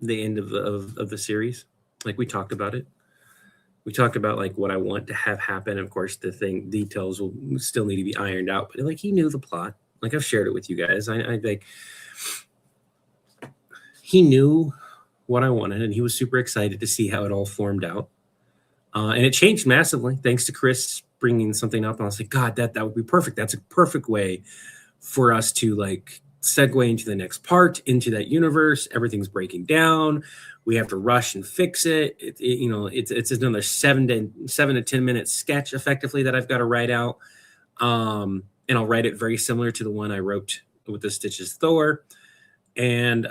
the end of the series. Like we talked about it. We talked about like what I want to have happen. Of course, the details will still need to be ironed out, but like he knew the plot. Like I've shared it with you guys. I like he knew what I wanted, and he was super excited to see how it all formed out. And it changed massively thanks to Chris bringing something up. And I was like, God, that would be perfect. That's a perfect way for us to like segue into the next part, into that universe. Everything's breaking down. We have to rush and fix it. It's another 7 to 10 minute sketch effectively that I've got to write out. And I'll write it very similar to the one I wrote with the Stitches Thor. And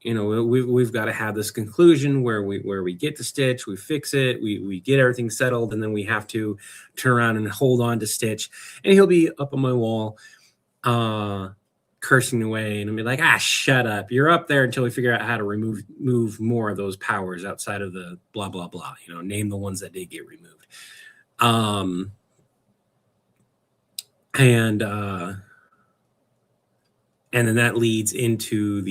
we've got to have this conclusion where we get to Stitch, we fix it, we get everything settled, and then we have to turn around and hold on to Stitch, and he'll be up on my wall, cursing away, and I'll be like, shut up! You're up there until we figure out how to move more of those powers outside of the blah blah blah. Name the ones that did get removed, and then that leads into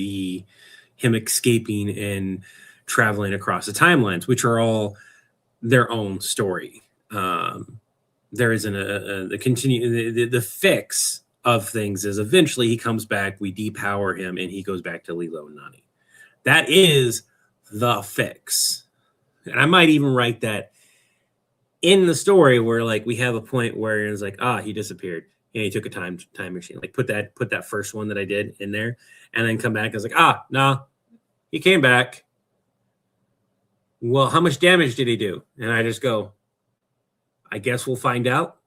him escaping and traveling across the timelines, which are all their own story. There isn't the fix of things is eventually he comes back, we depower him, and he goes back to Lilo and Nani. That is the fix. And I might even write that in the story where like we have a point where it's like, he disappeared. And he took a time machine. Like put that first one that I did in there, and then come back. I was like, no, he came back. Well, how much damage did he do? And I just go, I guess we'll find out.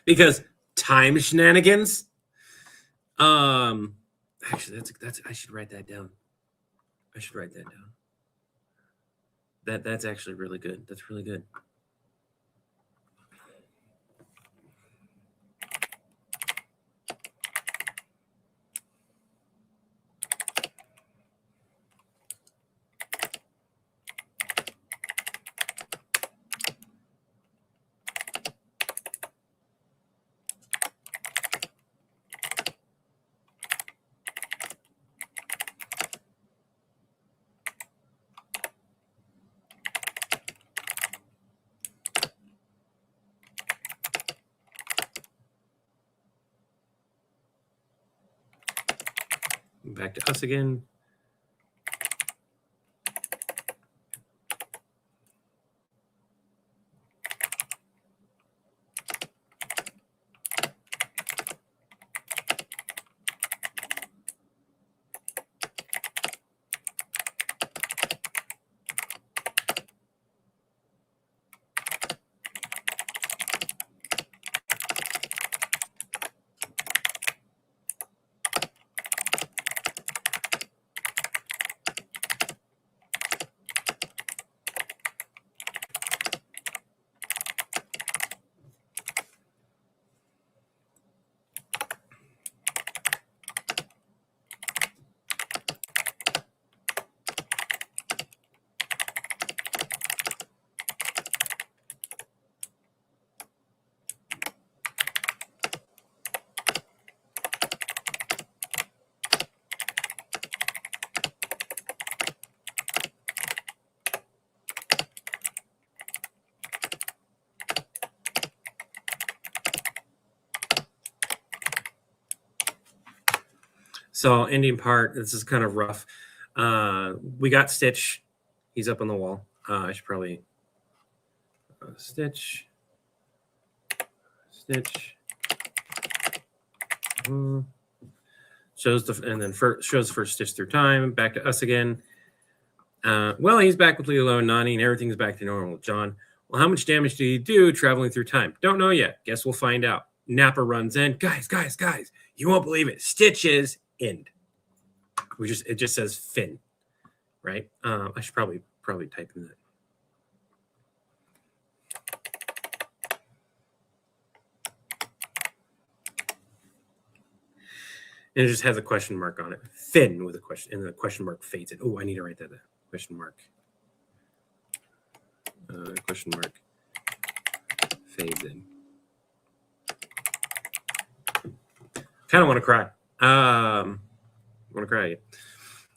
Because time shenanigans. Actually, that's I should write that down. That's actually really good. That's really good. Back to us again. So ending part, this is kind of rough. We got Stitch. He's up on the wall. I should probably Stitch. Shows shows first Stitch through time. Back to us again. Well, he's back with Lilo and Nani, and everything's back to normal. John, well, how much damage did he do traveling through time? Don't know yet. Guess we'll find out. Nappa runs in. Guys, you won't believe it. Stitch is end. It just says Finn, right? I should probably type in that. And it just has a question mark on it. Finn with a question, and the question mark fades it. Oh, I need to write that down. Question mark. Question mark fades in. Kind of want to cry. Want to cry.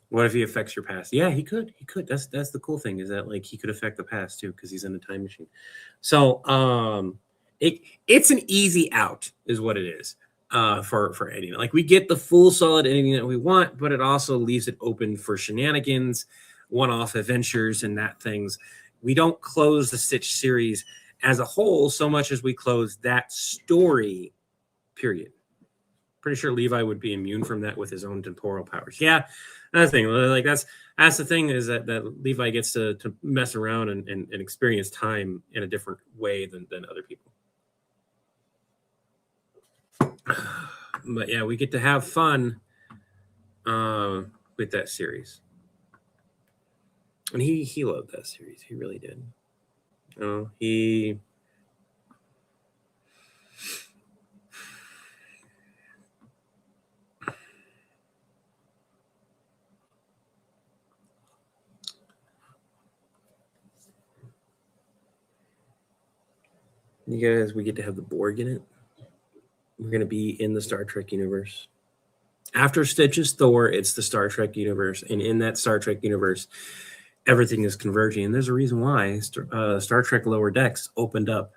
What if he affects your past? Yeah, he could. That's the cool thing, is that like he could affect the past too, because he's in a time machine. So it's an easy out, is what it is. For editing. Like, we get the full solid editing that we want, but it also leaves it open for shenanigans, one-off adventures, and that things. We don't close the Stitch series as a whole so much as we close that story, period. Pretty sure Levi would be immune from that with his own temporal powers. Yeah, another thing. Like, that's the thing, is that Levi gets to mess around and experience time in a different way than other people. But yeah, we get to have fun with that series, and he loved that series. He really did. You guys, we get to have the Borg in it. We're going to be in the Star Trek universe. After Stitch's Thor, it's the Star Trek universe. And in that Star Trek universe, everything is converging. And there's a reason why Star Trek Lower Decks opened up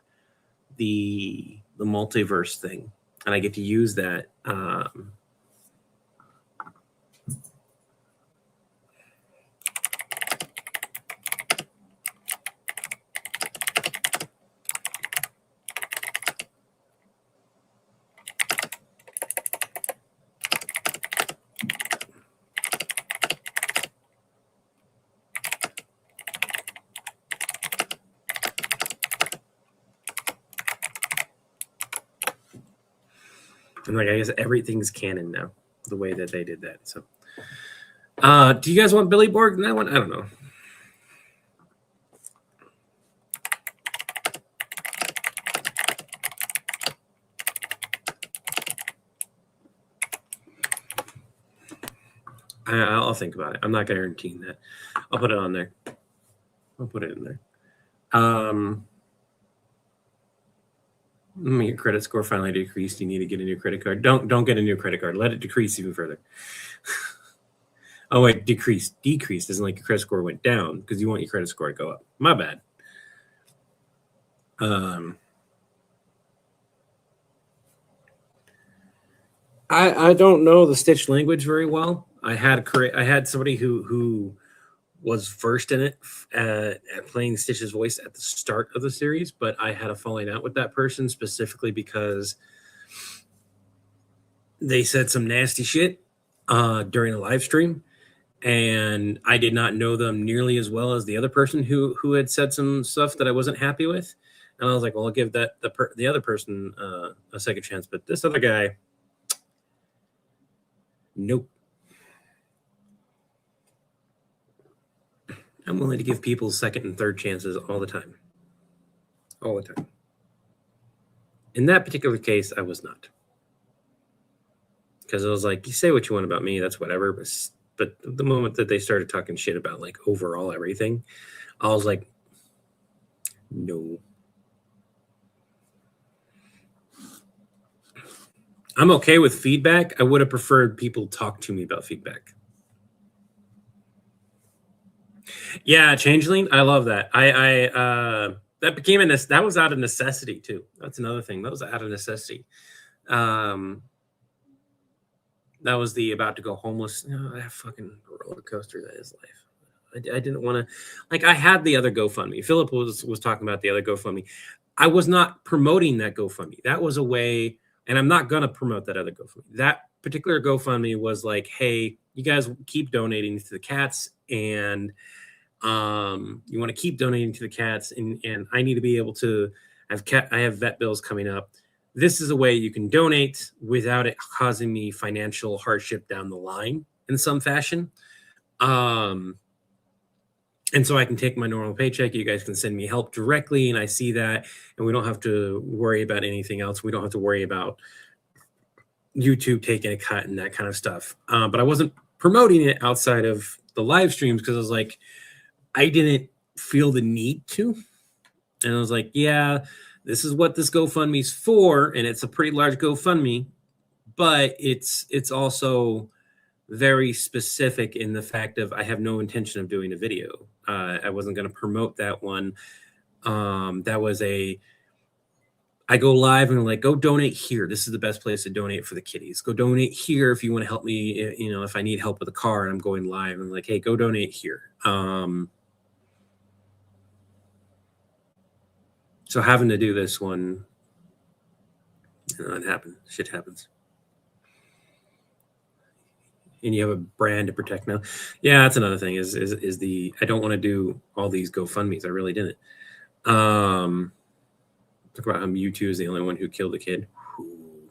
the multiverse thing. And I get to use that. And like, I guess everything's canon now, the way that they did that. So, do you guys want Billy Borg in that one? I don't know. I'll think about it. I'm not guaranteeing that. I'll put it on there. I'll put it in there. Your credit score finally decreased. You need to get a new credit card. Don't get a new credit card. Let it decrease even further. Oh wait, decrease isn't like your credit score went down, because you want your credit score to go up. My bad. I don't know the Stitch language very well. I had somebody who was versed in it at playing Stitch's voice at the start of the series, but I had a falling out with that person specifically because they said some nasty shit during a live stream, and I did not know them nearly as well as the other person who had said some stuff that I wasn't happy with. And I was like, well, I'll give the other person a second chance, but this other guy, nope. I'm willing to give people second and third chances all the time. All the time. In that particular case, I was not. Because I was like, you say what you want about me, that's whatever. But the moment that they started talking shit about like overall everything, I was like, no. I'm okay with feedback. I would have preferred people talk to me about feedback. Yeah, Changeling, I love that. That became that was out of necessity too. That's another thing. That was out of necessity. That was the about to go homeless. That fucking roller coaster that is life. I didn't want to, like, I had the other GoFundMe. Philip was talking about the other GoFundMe. I was not promoting that GoFundMe. That was a way, and I'm not gonna promote that other GoFundMe. That particular GoFundMe was like, hey, you guys keep donating to the cats, and you want to keep donating to the cats, and I need to be able to I have vet bills coming up. This is a way you can donate without it causing me financial hardship down the line in some fashion. And so I can take my normal paycheck. You guys can send me help directly, and I see that, and we don't have to worry about anything else. We don't have to worry about YouTube taking a cut and that kind of stuff. But I wasn't promoting it outside of the live streams because I was like, I didn't feel the need to. And I was like, yeah, this is what this GoFundMe's for, and it's a pretty large GoFundMe, but it's also very specific in the fact of I have no intention of doing a video. I wasn't going to promote that one. That was I go live and like, go donate here. This is the best place to donate for the kitties. Go donate here if you want to help me, if I need help with a car and I'm going live, and like, hey, go donate here. So having to do this one, it happened. Shit happens. And you have a brand to protect now. Yeah, that's another thing. Is I don't want to do all these GoFundMes. I really didn't. Talk about how Mewtwo is the only one who killed a kid. Ooh.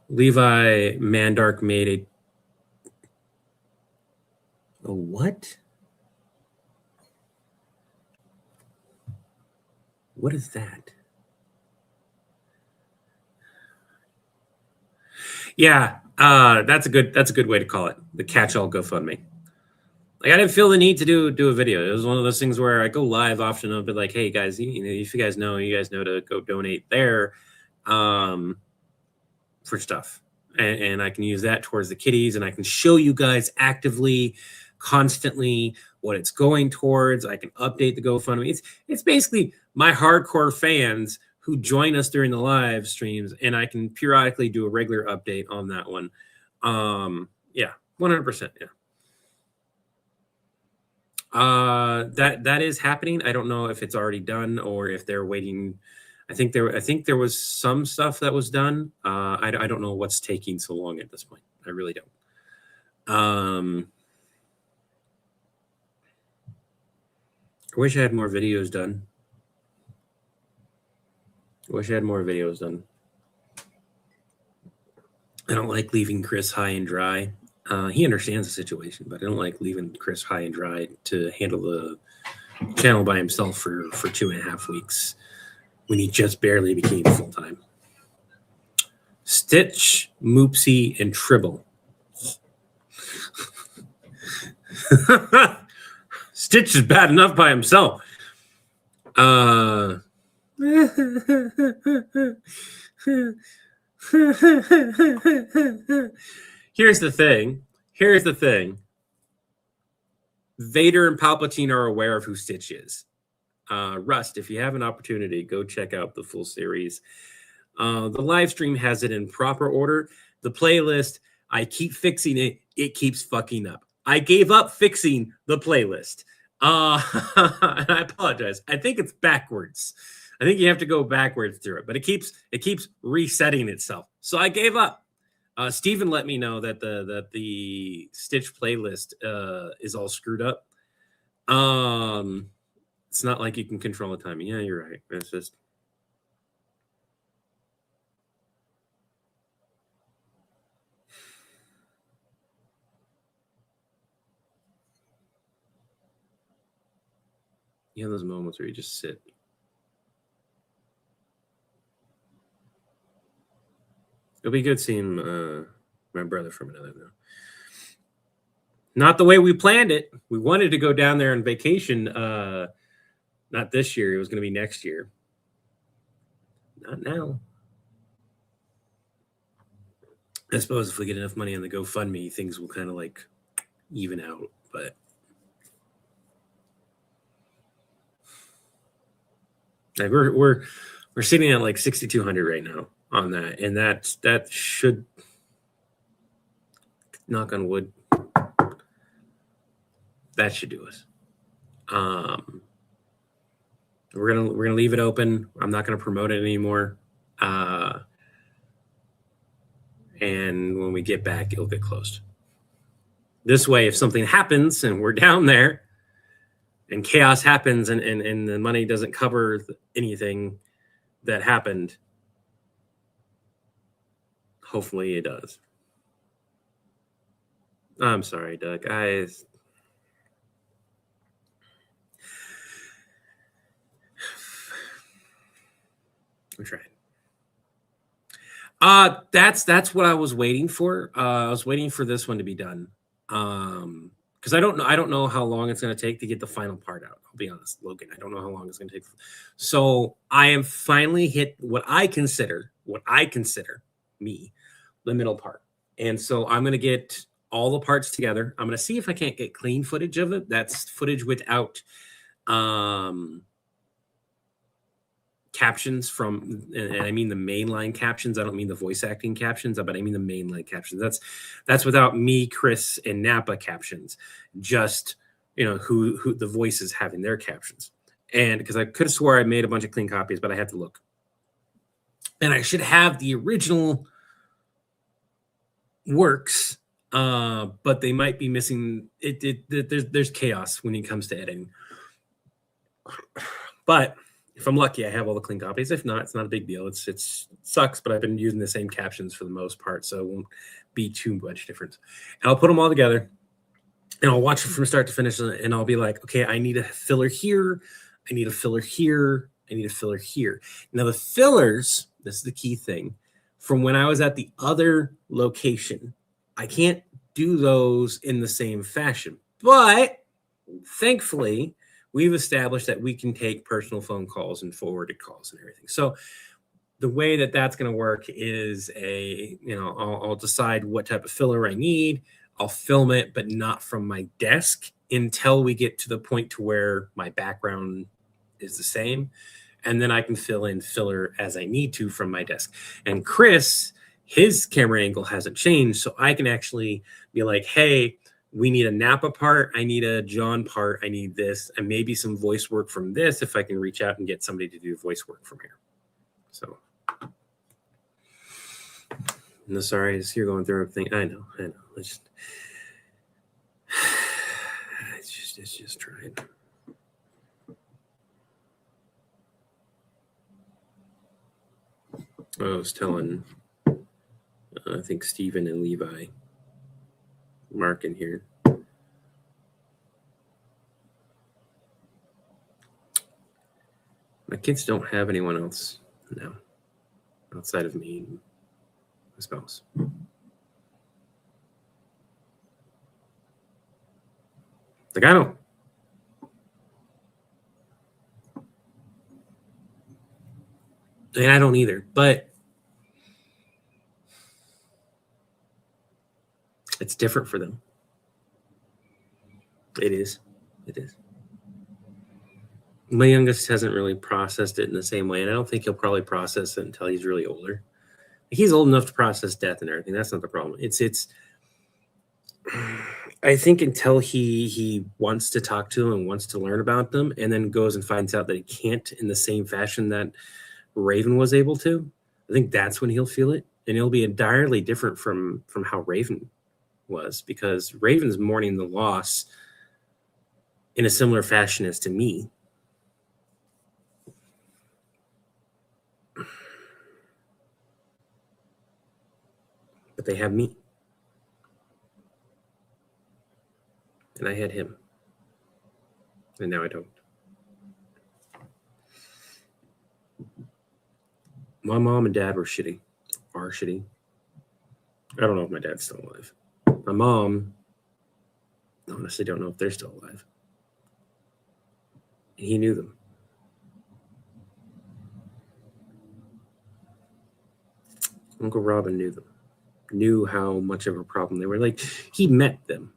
Levi Mandark made a what? What is that? Yeah, that's a good way to call it. The catch-all GoFundMe. Like, I didn't feel the need to do a video. It was one of those things where I go live often. I'll be like, hey guys, if you guys know to go donate there for stuff, and I can use that towards the kitties, and I can show you guys actively, constantly what it's going towards. I can update the GoFundMe. It's basically my hardcore fans who join us during the live streams, and I can periodically do a regular update on that one. Yeah, 100%. Yeah. That is happening. I don't know if it's already done or if they're waiting. I think there was some stuff that was done. I don't know what's taking so long at this point. I really don't. I wish I had more videos done. I don't like leaving Chris high and dry. He understands the situation, but I don't like leaving Chris high and dry to handle the channel by himself for 2.5 weeks when he just barely became full-time. Stitch, Moopsy, and Tribble. Stitch is bad enough by himself. Here's the thing. Vader and Palpatine are aware of who Stitch is. Rust, if you have an opportunity, go check out the full series. The live stream has it in proper order. The playlist, I keep fixing it. It keeps fucking up. I gave up fixing the playlist. And I apologize. I think it's backwards. I think you have to go backwards through it, but it keeps resetting itself. So I gave up. Steven let me know that the Stitch playlist is all screwed up. It's not like you can control the timing. Yeah, you're right. It's just you have those moments where you just sit. It'll be good seeing my brother from another though. Not the way we planned it. We wanted to go down there on vacation. Not this year. It was going to be next year. Not now. I suppose if we get enough money on the GoFundMe, things will kind of like even out. But like we're sitting at like 6,200 right now on that, and that should, knock on wood, that should do us. We're gonna leave it open. I'm not gonna promote it anymore. And when we get back, it'll get closed. This way, if something happens and we're down there and chaos happens and the money doesn't cover anything that happened, hopefully it does. I'm sorry, Doug. I'm trying. That's what I was waiting for. I was waiting for this one to be done. Because I don't know how long it's going to take to get the final part out. I'll be honest, Logan. I don't know how long it's going to take. So I am finally hit what I consider me, the middle part. And so I'm going to get all the parts together. I'm going to see if I can't get clean footage of it. That's footage without captions from, and I mean the mainline captions. I don't mean the voice acting captions, but I mean the mainline captions. That's without me, Chris, and Napa captions. Just, who the voices having their captions. And because I could have swore I made a bunch of clean copies, but I had to look. And I should have the original works, but they might be missing it. There's chaos when it comes to editing. But if I'm lucky, I have all the clean copies. If not, it's not a big deal. It sucks, but I've been using the same captions for the most part, so it won't be too much difference. And I'll put them all together, and I'll watch it from start to finish, and I'll be like, okay, I need a filler here. I need a filler here. I need a filler here. Now, the fillers, this is the key thing, from when I was at the other location, I can't do those in the same fashion. But thankfully, we've established that we can take personal phone calls and forwarded calls and everything. So the way that that's going to work is I'll decide what type of filler I need. I'll film it, but not from my desk until we get to the point to where my background is the same. And then I can fill in filler as I need to from my desk. And Chris, his camera angle hasn't changed. So I can actually be like, hey, we need a Napa part. I need a John part. I need this, and maybe some voice work from this if I can reach out and get somebody to do voice work from here. So, no, sorry, you're going through everything. I know. It's just trying. I was telling, I think Stephen and Levi, Mark in here. My kids don't have anyone else now outside of me and my spouse. Like, I don't. And I don't either, but it's different for them. It is. My youngest hasn't really processed it in the same way, and I don't think he'll probably process it until he's really older. He's old enough to process death and everything. That's not the problem. It's I think until he wants to talk to them and wants to learn about them, and then goes and finds out that he can't in the same fashion that Raven was able to, I think that's when he'll feel it, and it'll be entirely different from how Raven was, because Raven's mourning the loss in a similar fashion as to me. But they have me. And I had him. And now I don't. My mom and dad were shitty. Are shitty. I don't know if my dad's still alive. My mom, I honestly don't know if they're still alive. And he knew them. Uncle Robin knew them. Knew how much of a problem they were. Like, he met them.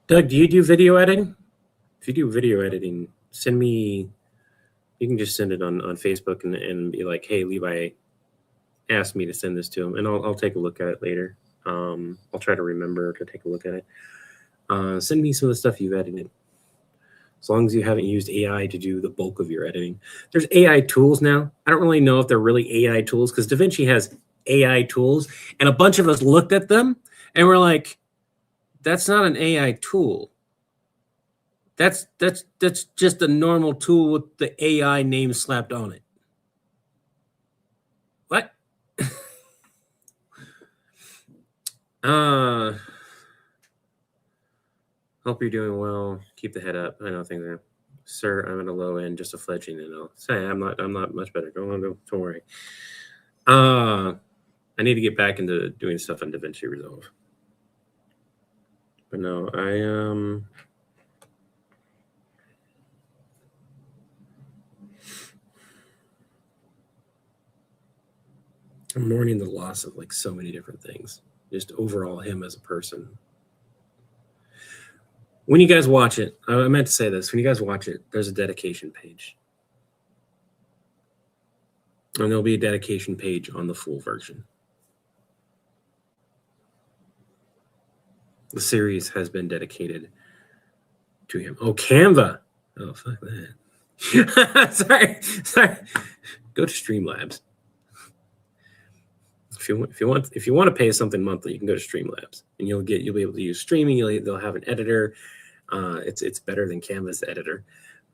Doug, do you do video editing? If you do video editing, send me, you can just send it on Facebook and be like, hey, Levi asked me to send this to him, and I'll take a look at it later. I'll try to remember to take a look at it. Send me some of the stuff you've edited. As long as you haven't used AI to do the bulk of your editing. There's AI tools now. I don't really know if they're really AI tools, because DaVinci has AI tools, and a bunch of us looked at them and we're like, that's not an AI tool. That's just a normal tool with the AI name slapped on it. What? Hope you're doing well. Keep the head up. I know things are. Sir, I'm at a low end, just a fledgling, and I'll say I'm not much better. Don't worry. I need to get back into doing stuff on DaVinci Resolve. But no, I'm mourning the loss of like so many different things. Just overall him as a person. When you guys watch it, I meant to say this. When you guys watch it, there's a dedication page. And there'll be a dedication page on the full version. The series has been dedicated to him. Oh, Canva. Oh, fuck that. Sorry. Go to Streamlabs. If you want to pay something monthly, you can go to Streamlabs, and you'll be able to use streaming. They'll have an editor. It's better than Canva's editor,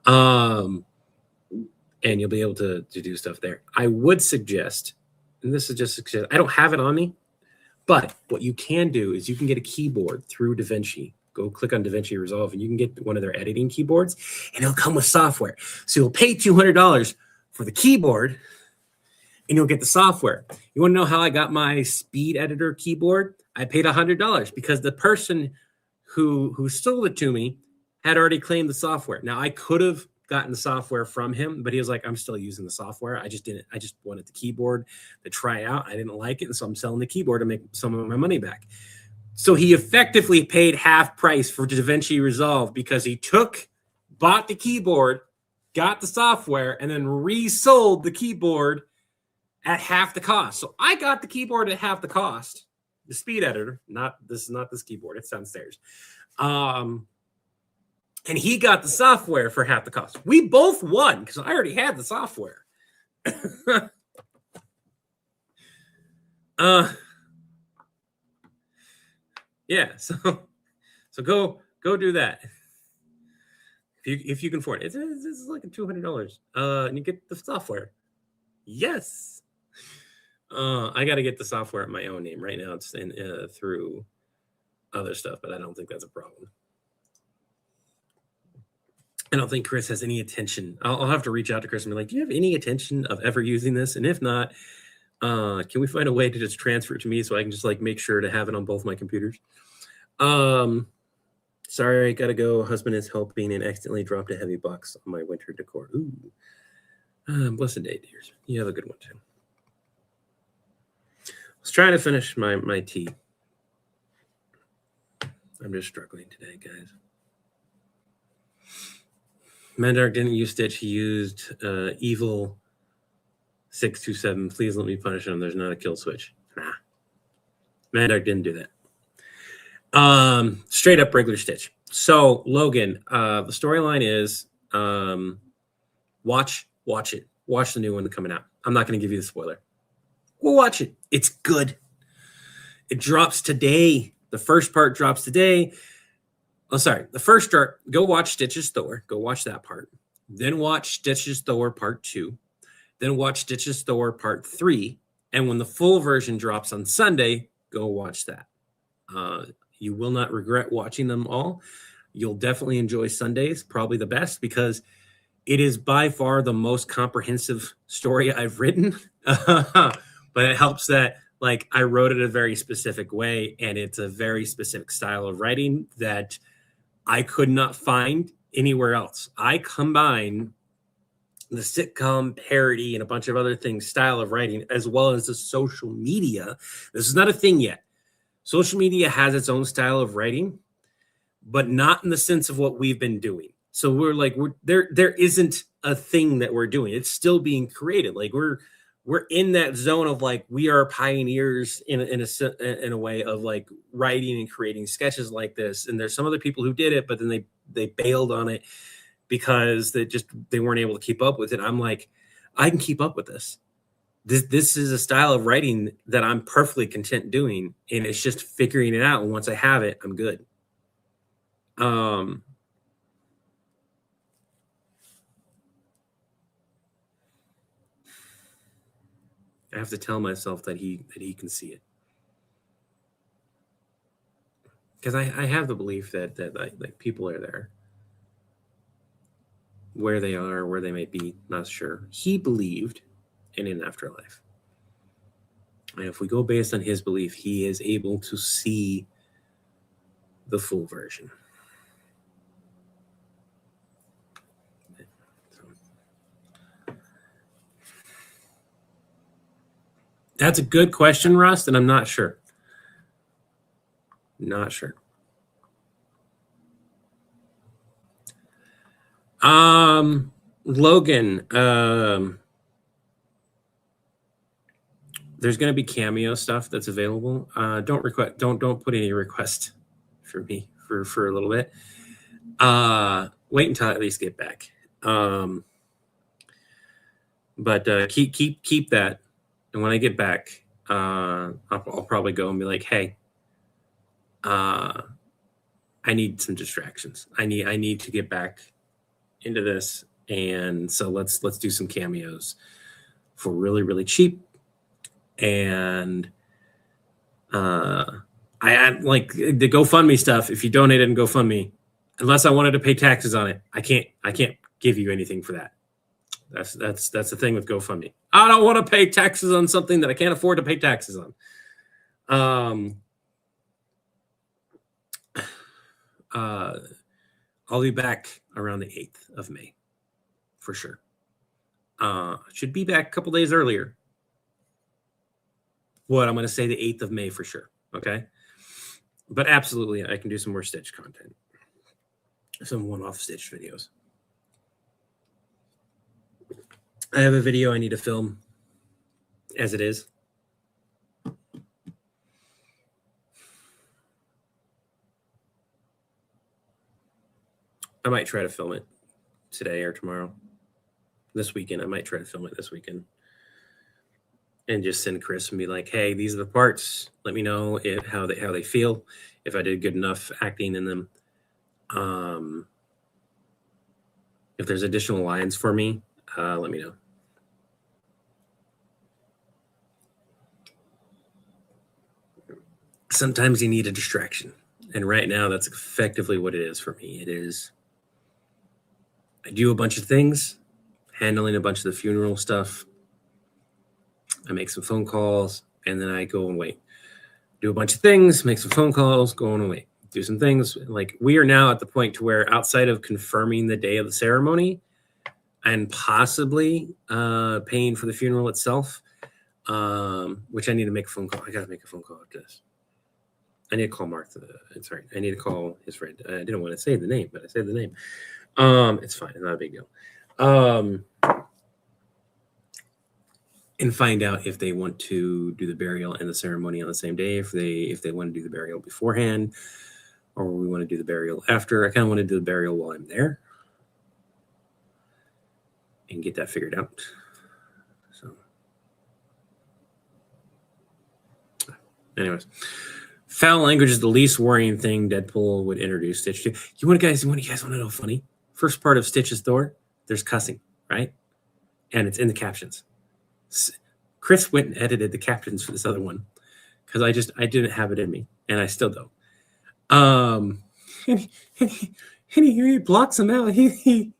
and you'll be able to do stuff there. I would suggest, and this is just suggest, I don't have it on me, but what you can do is you can get a keyboard through DaVinci. Go click on DaVinci Resolve, and you can get one of their editing keyboards, and it'll come with software. So you'll pay $200 for the keyboard, and you'll get the software. You want to know how I got my speed editor keyboard? I paid $100 because the person who sold it to me had already claimed the software. Now, I could have gotten the software from him, but he was like, I'm still using the software. I just wanted the keyboard to try out. I didn't like it, and so I'm selling the keyboard to make some of my money back. So he effectively paid half price for DaVinci Resolve because he bought the keyboard, got the software, and then resold the keyboard at half the cost. So I got the keyboard at half the cost. The speed editor, not this keyboard. It's downstairs. And he got the software for half the cost. We both won because I already had the software. Yeah. So go do that. If you can afford it. It's like $200. And you get the software. Yes. I got to get the software at my own name right now. It's through other stuff, but I don't think that's a problem. I don't think Chris has any intention. I'll have to reach out to Chris and be like, do you have any intention of ever using this? And if not, can we find a way to just transfer it to me so I can just like make sure to have it on both my computers? Sorry, I got to go. Husband is helping and accidentally dropped a heavy box on my winter decor. Ooh. Blessed day, dears. You have a good one, too. I was trying to finish my tea. I'm just struggling today, guys. Mandark didn't use Stitch. He used Evil 627. Please let me punish him. There's not a kill switch. Nah. Mandark didn't do that. Straight up regular Stitch. So, Logan, the storyline is watch it. Watch the new one coming out. I'm not going to give you the spoiler. We'll watch it. It's good. It drops today. The first part drops today. Oh, sorry. The first start, go watch Stitch's Thor. Go watch that part. Then watch Stitch's Thor Part 2. Then watch Stitch's Thor Part 3. And when the full version drops on Sunday, go watch that. You will not regret watching them all. You'll definitely enjoy Sundays, probably the best, because it is by far the most comprehensive story I've written. But it helps that like I wrote it a very specific way, and it's a very specific style of writing that I could not find anywhere else. I combine the sitcom parody and a bunch of other things style of writing, as well as the social media. This is not a thing yet. Social media has its own style of writing, but not in the sense of what we've been doing. So we're there isn't a thing that we're doing. It's still being created. Like we're in that zone of like we are pioneers in a way of like writing and creating sketches like this. And there's some other people who did it, but then they bailed on it because they weren't able to keep up with it. I'm like, I can keep up with this. This is a style of writing that I'm perfectly content doing, and it's just figuring it out. And once I have it, I'm good. I have to tell myself that he can see it, because I have the belief that like people are there, where they are, where they may be, not sure. He believed in an afterlife, and if we go based on his belief, he is able to see the full version. That's a good question, Rust, and I'm not sure. Not sure. Logan, there's going to be cameo stuff that's available. Don't put any request for me for a little bit. Wait until I at least get back. But keep that. And when I get back, I'll probably go and be like, hey, I need some distractions. I need to get back into this. And so let's do some cameos for really, really cheap. And I like the GoFundMe stuff. If you donate it in GoFundMe, unless I wanted to pay taxes on it, I can't give you anything for that. That's the thing with GoFundMe. I don't want to pay taxes on something that I can't afford to pay taxes on. I'll be back around the 8th of May for sure. Should be back a couple days earlier. I'm going to say the 8th of May for sure. Okay. But absolutely, I can do some more Stitch content. Some one-off Stitch videos. I have a video I need to film as it is. I might try to film it today or tomorrow. This weekend, I might try to film it this weekend. And just send Chris and be like, hey, these are the parts. Let me know how they feel, if I did good enough acting in them. If there's additional lines for me, let me know. Sometimes you need a distraction. And right now, that's effectively what it is for me. It is, I do a bunch of things, handling a bunch of the funeral stuff. I make some phone calls, and then I go and wait. Do a bunch of things, make some phone calls, go on and wait. Do some things. Like, we are now at the point to where outside of confirming the day of the ceremony and possibly paying for the funeral itself, which I need to make a phone call. I got to make a phone call after this. I need to call Martha. Sorry, I need to call his friend. I didn't want to say the name, but I said the name. It's fine. It's not a big deal. And find out if they want to do the burial and the ceremony on the same day, if they want to do the burial beforehand, or we want to do the burial after. I kind of want to do the burial while I'm there and get that figured out. So, anyways, foul language is the least worrying thing Deadpool would introduce Stitch to. You guys want to know funny? First part of Stitch's Thor, there's cussing, right? And it's in the captions. Chris went and edited the captions for this other one because I didn't have it in me, and I still don't. And he blocks them out. He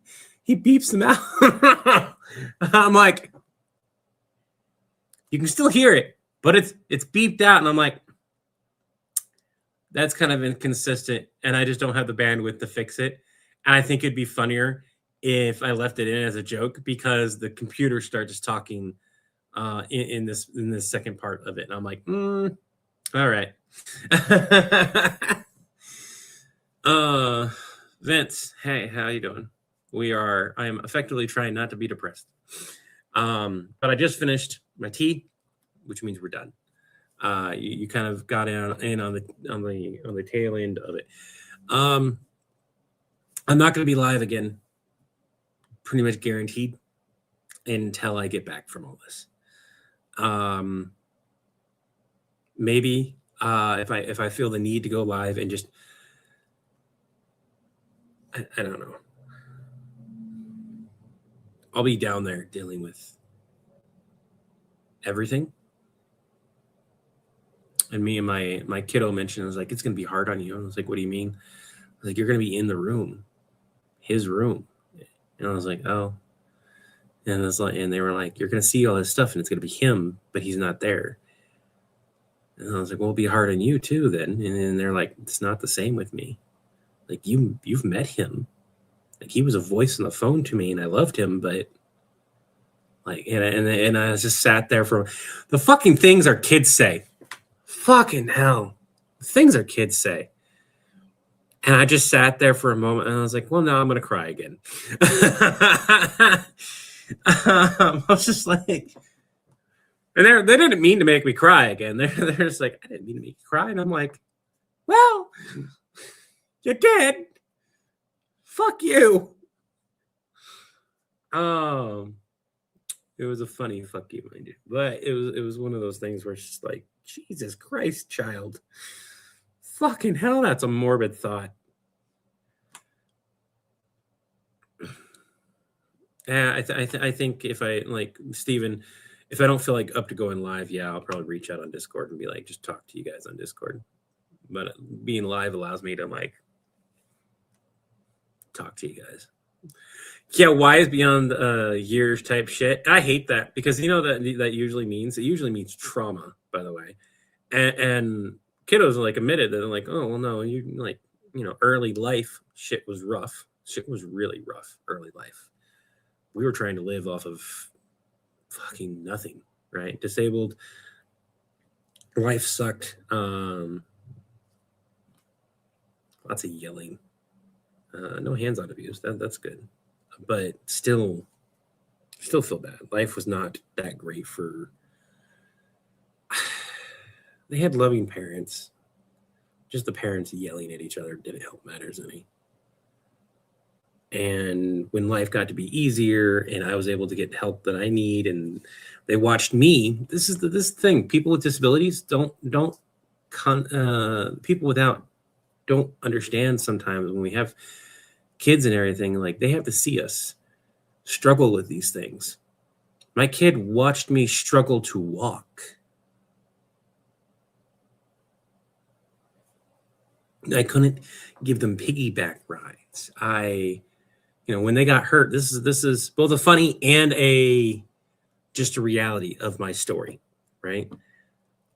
beeps them out. I'm like, you can still hear it, but it's beeped out, and I'm like, that's kind of inconsistent, and I just don't have the bandwidth to fix it. And I think it'd be funnier if I left it in as a joke because the computer starts talking in this second part of it, and I'm like, all right. Vince, hey, how you doing? I am effectively trying not to be depressed. But I just finished my tea, which means we're done. You kind of got in on the tail end of it. I'm not going to be live again, pretty much guaranteed, until I get back from all this. Maybe if I feel the need to go live and just I don't know. I'll be down there dealing with everything. And me and my kiddo mentioned, I was like, it's gonna be hard on you. I was like, what do you mean? I was like, you're gonna be in the room, his room. And I was like, oh. And it was like, and they were like, you're gonna see all this stuff, and it's gonna be him, but he's not there. And I was like, well, it'll be hard on you too, then. And then they're like, it's not the same with me. Like you've met him. Like he was a voice on the phone to me, and I loved him, but like, and I just sat there for the fucking things our kids say. Fucking hell, the things our kids say. And I just sat there for a moment, and I was like, well, now I'm gonna cry again. I was just like, and they didn't mean to make me cry again. They're just like, I didn't mean to make you cry, and I'm like, well, you did. Fuck you. It was a funny fuck you, mind you, but it was one of those things where it's just like, Jesus Christ, child. Fucking hell, that's a morbid thought. Yeah, I think if I like Steven, if I don't feel like up to going live, yeah, I'll probably reach out on Discord and be like, just talk to you guys on Discord. But being live allows me to like talk to you guys. Yeah, why is beyond years type shit? I hate that because you know that usually means trauma, by the way. And kiddos like admitted that they're like, oh well, no, you like, you know, early life shit was rough. Shit was really rough early life. We were trying to live off of fucking nothing, right? Disabled. Life sucked. Lots of yelling. No hands-on abuse. That's good. But still feel bad. Life was not that great for. They had loving parents. Just the parents yelling at each other didn't help matters any. And when life got to be easier, and I was able to get help that I need, and they watched me. This is this thing. People with disabilities people without don't understand sometimes when we have kids and everything, like they have to see us struggle with these things. My kid watched me struggle to walk. I couldn't give them piggyback rides. When they got hurt, this is both a funny and just a reality of my story, right?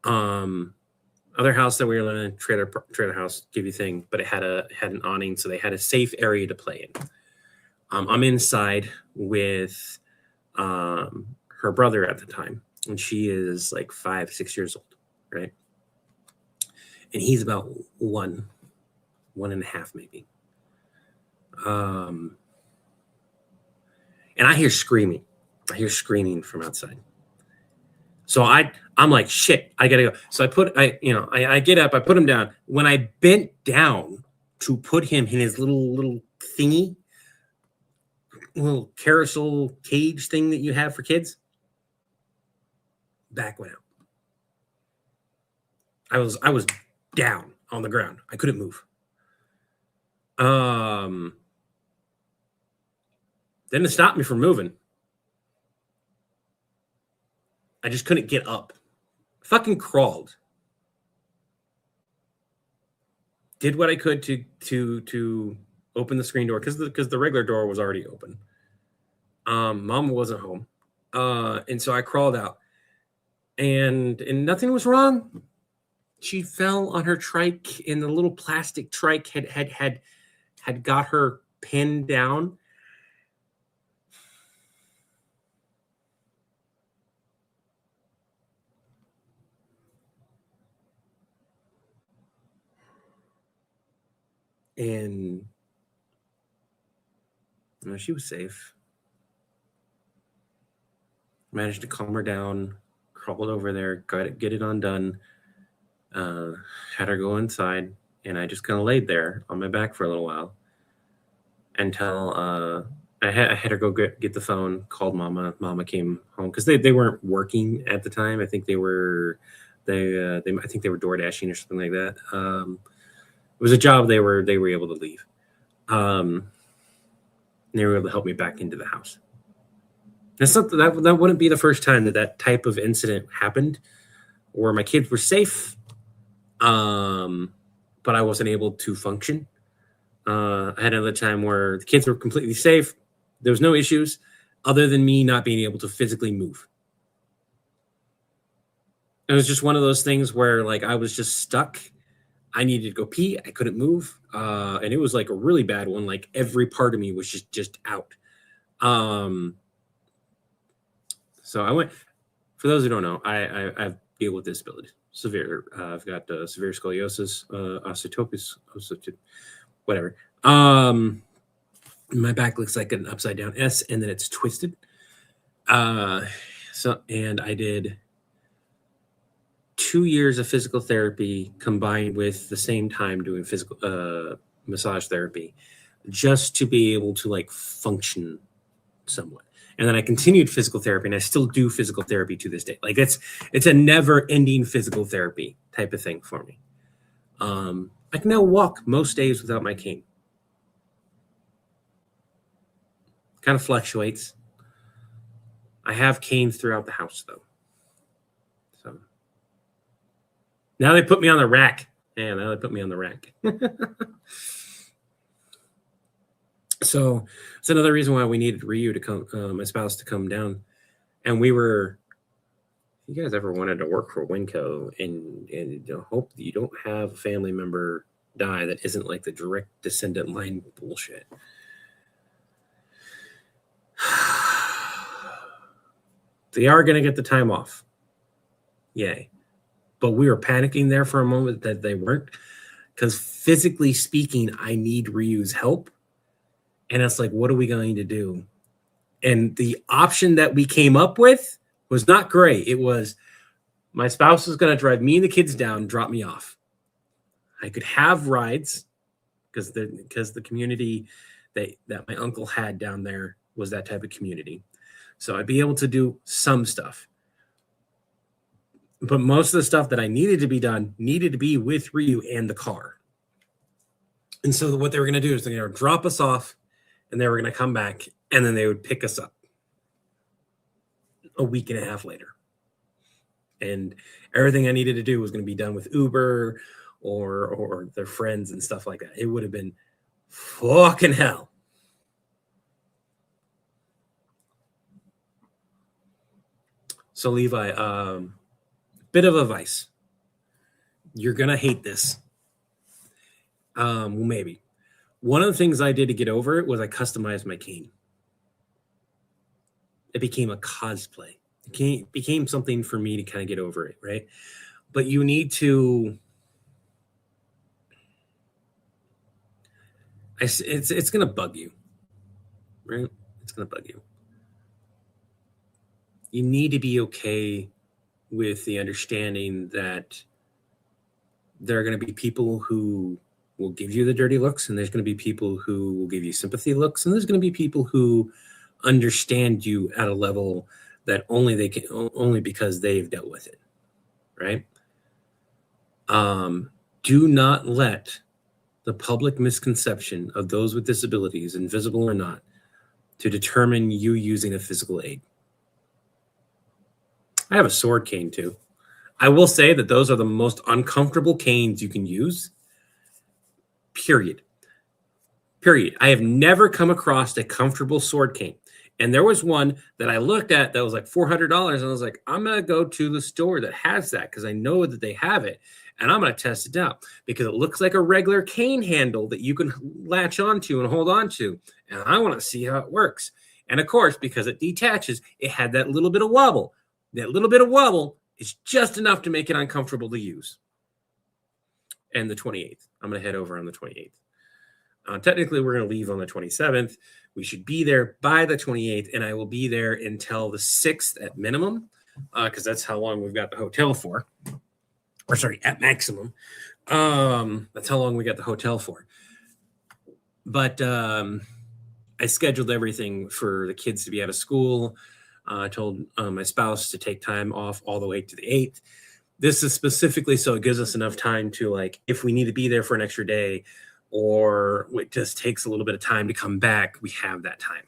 Other house that we were living in, trailer house, give you thing, but it had an awning, so they had a safe area to play in. I'm inside with her brother at the time, and she is like 5-6 years old, right? And he's about 1.5 maybe. and I hear screaming. I hear screaming from outside. So I'm like, shit, I gotta go. So I get up, I put him down. When I bent down to put him in his little thingy, little carousel cage thing that you have for kids, back went out. I was down on the ground. I couldn't move. Didn't stop me from moving. I just couldn't get up. Fucking crawled. Did what I could to open the screen door because the regular door was already open. Mama wasn't home, and so I crawled out, and nothing was wrong. She fell on her trike, and the little plastic trike had got her pinned down. And she was safe. Managed to calm her down, crawled over there, get it undone, had her go inside, and I just kind of laid there on my back for a little while until I had her go get the phone, called Mama. Mama came home because they weren't working at the time. I think they were I think they were door dashing or something like that. It was a job they were able to leave. They were able to help me back into the house. That's not that wouldn't be the first time that type of incident happened, where my kids were safe, but I wasn't able to function. I had another time where the kids were completely safe. There was no issues other than me not being able to physically move. It was just one of those things where like I was just stuck. I needed to go pee. I couldn't move. And it was like a really bad one. Like every part of me was just out. So I went, for those who don't know, I deal with disabilities, severe. I've got severe scoliosis, osteoporosis, whatever. My back looks like an upside down S, and then it's twisted. And I did 2 years of physical therapy combined with the same time doing physical massage therapy, just to be able to like function somewhat. And then I continued physical therapy, and I still do physical therapy to this day. Like it's a never-ending physical therapy type of thing for me. I can now walk most days without my cane. Kind of fluctuates. I have canes throughout the house, though. So now they put me on the rack. Yeah, now they put me on the rack. So it's another reason why we needed Ryu to come, my spouse to come down. And we were, if you guys ever wanted to work for Winco and hope that you don't have a family member die that isn't like the direct descendant line bullshit. They are going to get the time off. Yay. But we were panicking there for a moment that they weren't, because physically speaking, I need Ryu's help. And it's like, what are we going to do? And the option that we came up with was not great. It was my spouse was going to drive me and the kids down, drop me off. I could have rides because the community that my uncle had down there was that type of community. So I'd be able to do some stuff. But most of the stuff that I needed to be done needed to be with Ryu and the car. And so what they were going to do is they're going to drop us off, and they were going to come back, and then they would pick us up a week and a half later. And everything I needed to do was going to be done with Uber or their friends and stuff like that. It would have been fucking hell. So Levi, bit of advice. You're going to hate this. Well, maybe. One of the things I did to get over it was I customized my cane. It became a cosplay. It became something for me to kind of get over it, right? But you need to... It's going to bug you, right? It's going to bug you. You need to be okay with the understanding that there are going to be people who will give you the dirty looks, and there's going to be people who will give you sympathy looks, and there's going to be people who understand you at a level that only because they've dealt with it, right? Do not let the public misconception of those with disabilities, invisible or not, to determine you using a physical aid. I have a sword cane too. I will say that those are the most uncomfortable canes you can use. Period. I have never come across a comfortable sword cane. And there was one that I looked at that was like $400. And I was like, I'm going to go to the store that has that because I know that they have it. And I'm going to test it out because it looks like a regular cane handle that you can latch onto and hold on to. And I want to see how it works. And of course, because it detaches, it had that little bit of wobble. That little bit of wobble is just enough to make it uncomfortable to use. And the 28th, I'm going to head over on the 28th. Technically, we're going to leave on the 27th. We should be there by the 28th, and I will be there until the 6th at minimum, because that's how long we've got the hotel for. Or sorry, at maximum. That's how long we got the hotel for. But I scheduled everything for the kids to be out of school. I told my spouse to take time off all the way to the 8th. This is specifically so it gives us enough time to, like, if we need to be there for an extra day, or it just takes a little bit of time to come back, we have that time.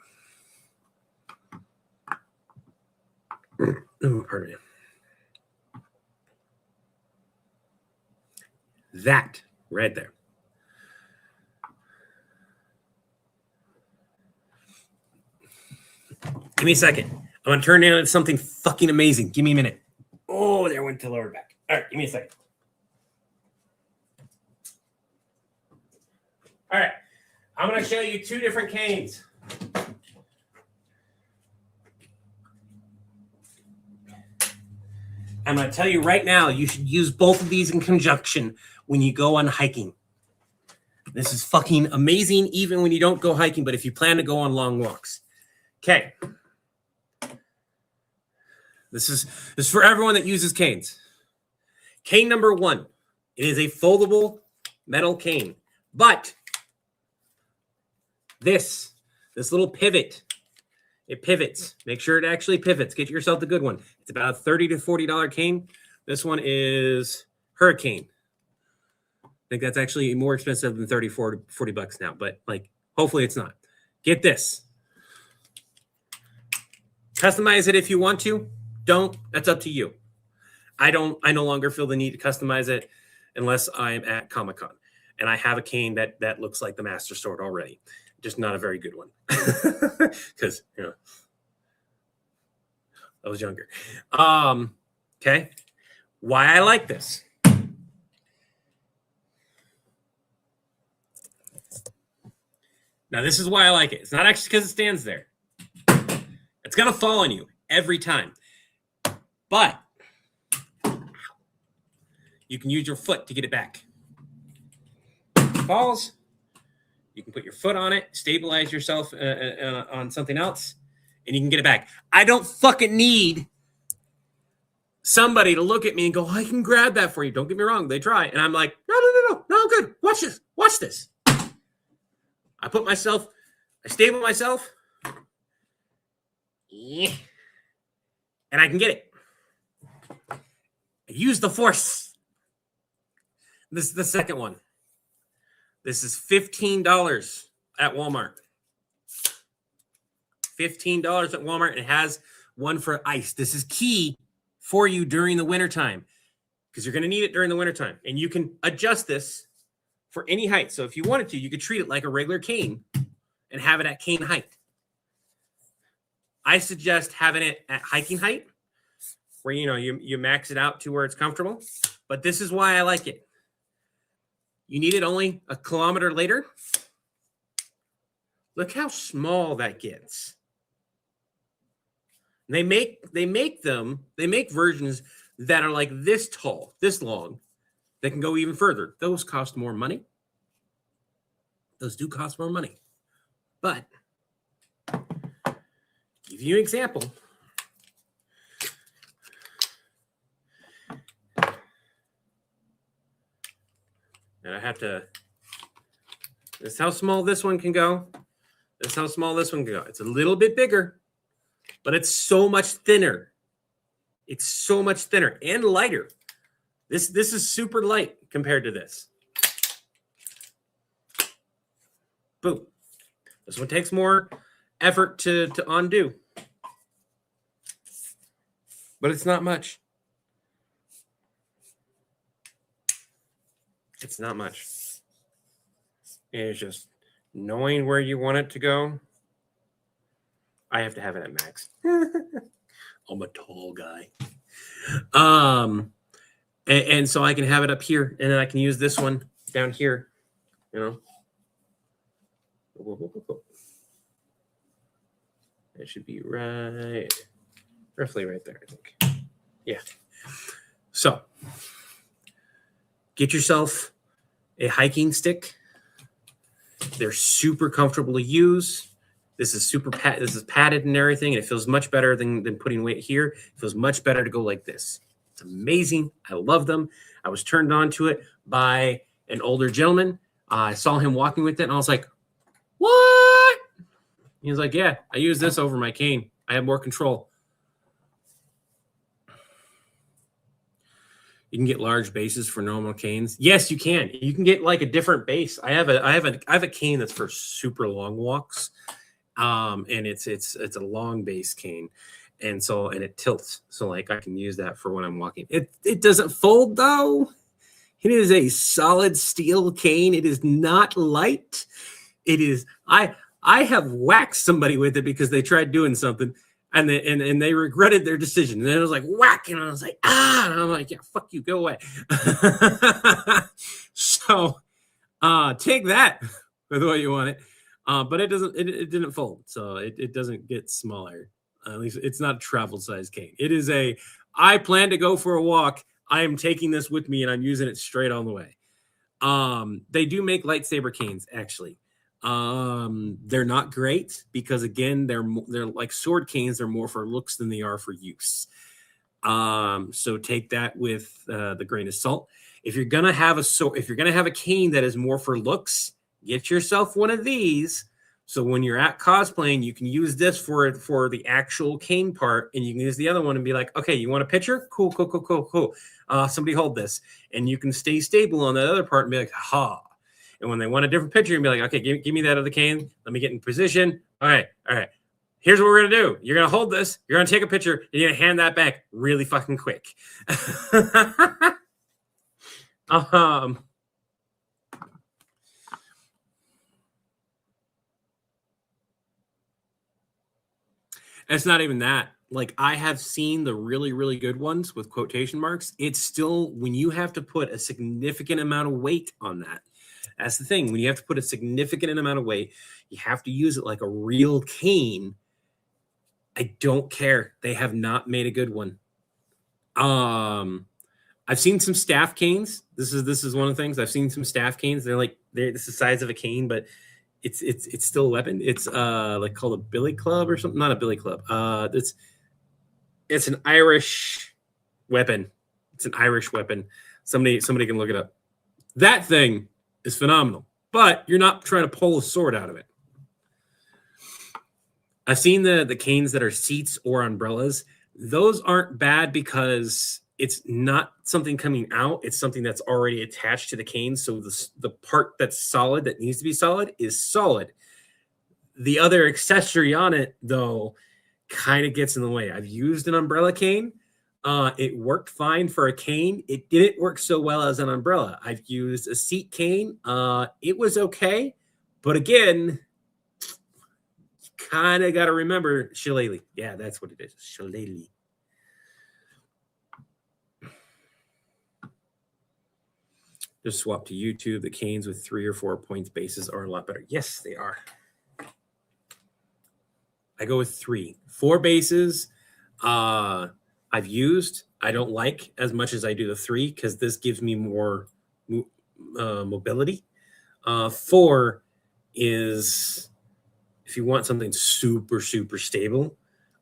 Oh, pardon me. That right there. Give me a second. I'm going to turn down something fucking amazing. Give me a minute. Oh, there went to the lower back. All right, give me a second. All right, I'm going to show you two different canes. I'm going to tell you right now, you should use both of these in conjunction when you go on hiking. This is fucking amazing, even when you don't go hiking, but if you plan to go on long walks. Okay. This is for everyone that uses canes. Cane number 1. It is a foldable metal cane, but this little pivot, it pivots. Make sure it actually pivots. Get yourself the good one. It's about a $30 to $40 cane. This one is Hurricane. I think that's actually more expensive than $40 now, but like, hopefully it's not. Get this. Customize it if you want to. Don't. That's up to you. I no longer feel the need to customize it unless I'm at Comic-Con. And I have a cane that looks like the Master Sword already. Just not a very good one. Because, you know, I was younger. Okay. Why I like this. Now, this is why I like it. It's not actually because it stands there. It's going to fall on you every time. But you can use your foot to get it back. If it falls, you can put your foot on it, stabilize yourself on something else, and you can get it back. I don't fucking need somebody to look at me and go, I can grab that for you. Don't get me wrong. They try. And I'm like, no, I'm good. Watch this. I stable myself. Yeah. And I can get it. I use the force. This is the second one. This is $15 at Walmart. $15 at Walmart. It has one for ice. This is key for you during the wintertime because you're going to need it during the wintertime. And you can adjust this for any height. So if you wanted to, you could treat it like a regular cane and have it at cane height. I suggest having it at hiking height where, you know, you max it out to where it's comfortable. But this is why I like it. You need it only a kilometer later. Look how small that gets. They make versions that are like this tall, this long, that can go even further. Those cost more money. Those do cost more money. But give you an example. have to. This is how small this one can go. This is how small this one can go. It's a little bit bigger, but it's so much thinner. It's so much thinner and lighter. This is super light compared to this. Boom. This one takes more effort to undo. But it's not much. It's not much. It's just knowing where you want it to go. I have to have it at max. I'm a tall guy. And so I can have it up here, and then I can use this one down here, you know. It should be roughly right there, I think. Yeah. So get yourself a hiking stick. They're super comfortable to use. This is this is padded and everything, and it feels much better than putting weight here. It feels much better to go like this. It's amazing. I love them. I was turned on to it by an older gentleman. I saw him walking with it, and I was like, what? He was like, yeah, I use this over my cane. I have more control. You can get large bases for normal canes. Yes, you can. You can get like a different base. I have a cane that's for super long walks. And it's a long base cane. And it tilts. So like I can use that for when I'm walking. It doesn't fold though. It is a solid steel cane. It is not light. It is I have whacked somebody with it because they tried doing something and they regretted their decision. And then it was like whack, and I was like, and I'm like, yeah, fuck you, go away. So take that with what you want it. But it didn't fold, so it doesn't get smaller. At least it's not a travel size cane. It is I plan to go for a walk. I am taking this with me and I'm using it straight on the way. They do make lightsaber canes, actually. They're not great because again, they're like sword canes. They're more for looks than they are for use. So take that with the grain of salt. If you're gonna have a cane that is more for looks, get yourself one of these. So when you're at cosplaying, you can use this for the actual cane part, and you can use the other one and be like, okay, you want a picture? Cool. Somebody hold this, and you can stay stable on that other part and be like, ha. And when they want a different picture, you can be like, okay, give me that other cane. Let me get in position. All right. Here's what we're gonna do. You're gonna hold this. You're gonna take a picture. And you're gonna hand that back really fucking quick. It's not even that. Like I have seen the really, really good ones with quotation marks. It's still when you have to put a significant amount of weight on that. That's the thing. When you have to put a significant amount of weight, you have to use it like a real cane. I don't care. They have not made a good one. I've seen some staff canes. This is one of the things. I've seen some staff canes. This is the size of a cane, but it's still a weapon. It's like called a billy club or something. Not a billy club. It's an Irish weapon. It's an Irish weapon. Somebody can look it up. That thing is phenomenal, but you're not trying to pull a sword out of it. I've seen the canes that are seats or umbrellas. Those aren't bad because it's not something coming out. It's something that's already attached to the cane. So the part that's solid, that needs to be solid, is solid. The other accessory on it, though, kind of gets in the way. I've used an umbrella cane. It worked fine for a cane. It didn't work so well as an umbrella. I've used a seat cane. It was okay. But again, you kind of got to remember shillelagh. Yeah, that's what it is. Shillelagh. Just swap to YouTube. The canes with 3 or 4 points bases are a lot better. Yes, they are. I go with 3. 4 bases. I've used. I don't like as much as I do the 3 because this gives me more mobility. 4 is if you want something super, super stable.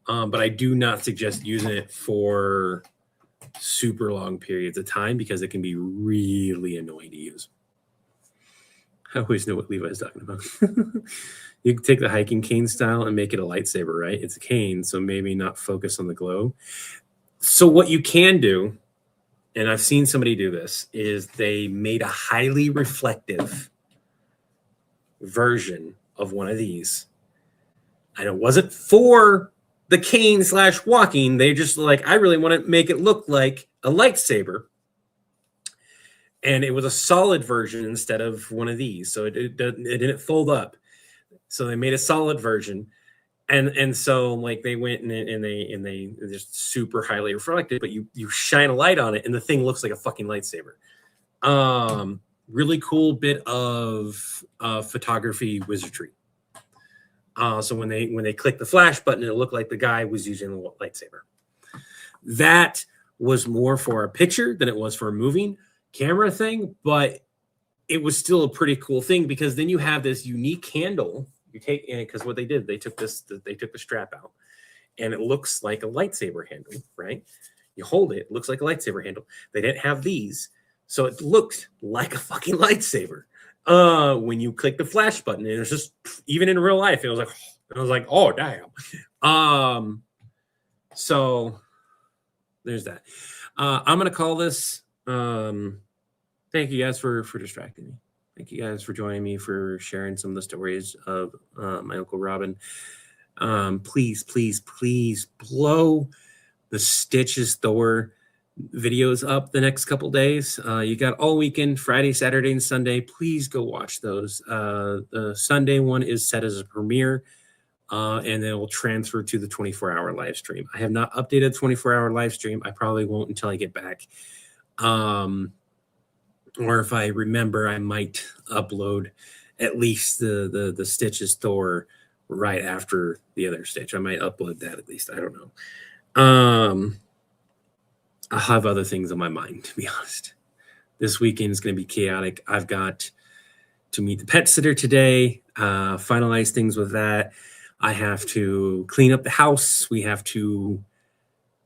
But I do not suggest using it for super long periods of time because it can be really annoying to use. I always know what Levi's talking about. You can take the hiking cane style and make it a lightsaber, right? It's a cane, so maybe not focus on the glow. So what you can do, and I've seen somebody do this, is they made a highly reflective version of one of these. And it wasn't for the cane / walking. They just like, I really want to make it look like a lightsaber. And it was a solid version instead of one of these. So it didn't fold up. So they made a solid version. And so like they went and they just super highly reflected, but you shine a light on it and the thing looks like a fucking lightsaber. Really cool bit of photography wizardry. So when they click the flash button, it looked like the guy was using a lightsaber. That was more for a picture than it was for a moving camera thing, but it was still a pretty cool thing because then you have this unique handle. You take because what they did, they took the strap out, and it looks like a lightsaber handle, right? You hold it, it looks like a lightsaber handle. They didn't have these, so it looked like a fucking lightsaber. When you click the flash button, and it's just even in real life, it was like, oh damn. So there's that. I'm gonna call this. Thank you guys for distracting me. Thank you guys for joining me, for sharing some of the stories of my Uncle Robin. Please blow the Stitches Thor videos up the next couple days. You got all weekend, Friday, Saturday, and Sunday. Please go watch those. The Sunday one is set as a premiere, and then it will transfer to the 24-hour live stream. I have not updated 24-hour live stream. I probably won't until I get back. Or if I remember, I might upload at least the Stitches Thor right after the other Stitch. I might upload that at least. I don't know. I'll have other things on my mind, to be honest. This weekend is going to be chaotic. I've got to meet the pet sitter today, finalize things with that. I have to clean up the house. We have to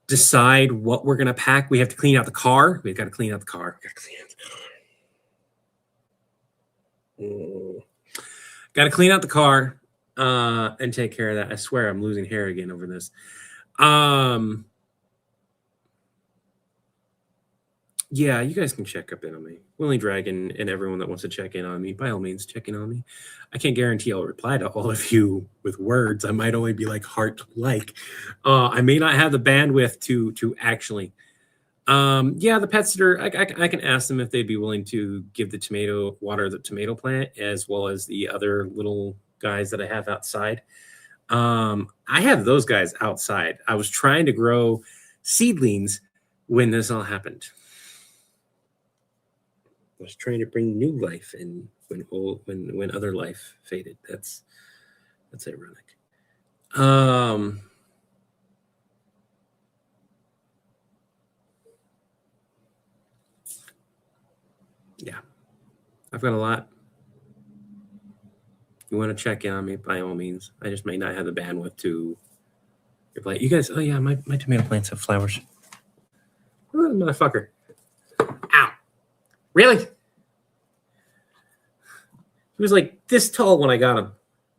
decide what we're going to pack. We have to clean out the car. We've got to clean out the car. Got to clean out the car and take care of that. I swear I'm losing hair again over this. Yeah, you guys can check up in on me. Willing Dragon and everyone that wants to check in on me, by all means, check in on me. I can't guarantee I'll reply to all of you with words. I might only be like heart-like. I may not have the bandwidth to actually. Yeah, the pet sitter, I can ask them if they'd be willing to give the tomato plant, as well as the other little guys that I have outside. I have those guys outside. I was trying to grow seedlings when this all happened. I was trying to bring new life in when other life faded. That's ironic. Yeah, I've got a lot. You want to check in on me, by all means. I just may not have the bandwidth to reply. You guys, oh yeah, my tomato plants have flowers. Oh, motherfucker. Ow. Really? He was like this tall when I got him.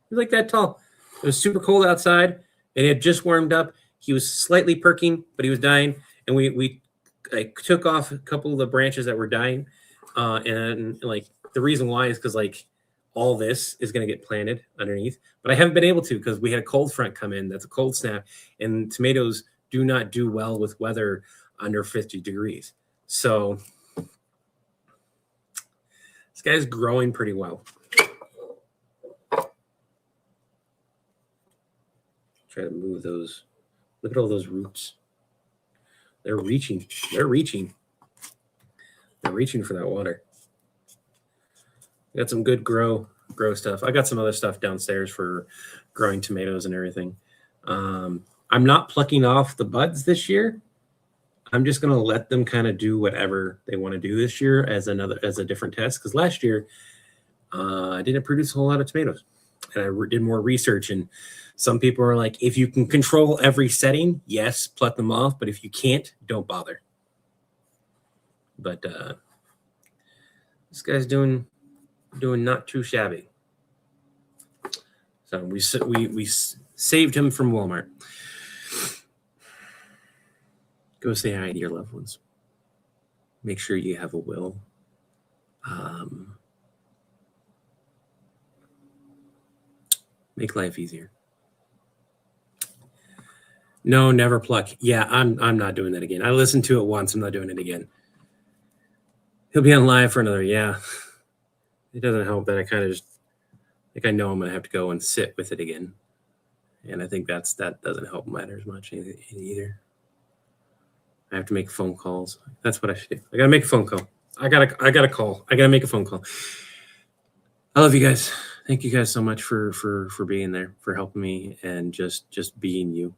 He was like that tall. It was super cold outside, and it had just warmed up. He was slightly perking, but he was dying. And we took off a couple of the branches that were dying. And like the reason why is because like all this is going to get planted underneath, but I haven't been able to because we had a cold front come in. That's a cold snap, and tomatoes do not do well with weather under 50 degrees. So this guy's growing pretty well. Try to move those. Look at all those roots. They're reaching. They're reaching for that water. Got some good grow stuff. I got some other stuff downstairs for growing tomatoes and everything. I'm not plucking off the buds this year. I'm just going to let them kind of do whatever they want to do this year as a different test. Because last year I didn't produce a whole lot of tomatoes, and I did more research. And some people are like, if you can control every setting, yes, pluck them off. But if you can't, don't bother. But this guy's doing Doing not too shabby. So we saved him from Walmart. Go say hi to your loved ones. Make sure you have a will. Make life easier. No, never pluck. Yeah, I'm not doing that again. I listened to it once. I'm not doing it again. He'll be on live for another. Yeah, it doesn't help that I kind of just like I know I'm gonna have to go and sit with it again, and I think that doesn't help matters much either. I have to make phone calls. That's what I should do. I gotta make a phone call. I gotta call. I gotta make a phone call. I love you guys. Thank you guys so much for being there, for helping me, and just being you.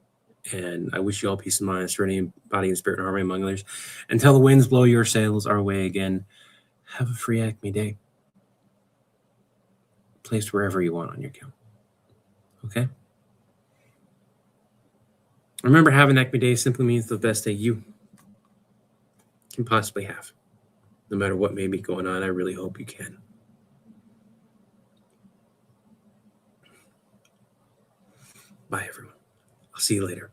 And I wish you all peace of mind, serenity, body and spirit, and harmony among others. Until the winds blow your sails our way again, have a free Acme day. Placed wherever you want on your account. Okay? Remember, having Acme day simply means the best day you can possibly have. No matter what may be going on, I really hope you can. Bye, everyone. I'll see you later.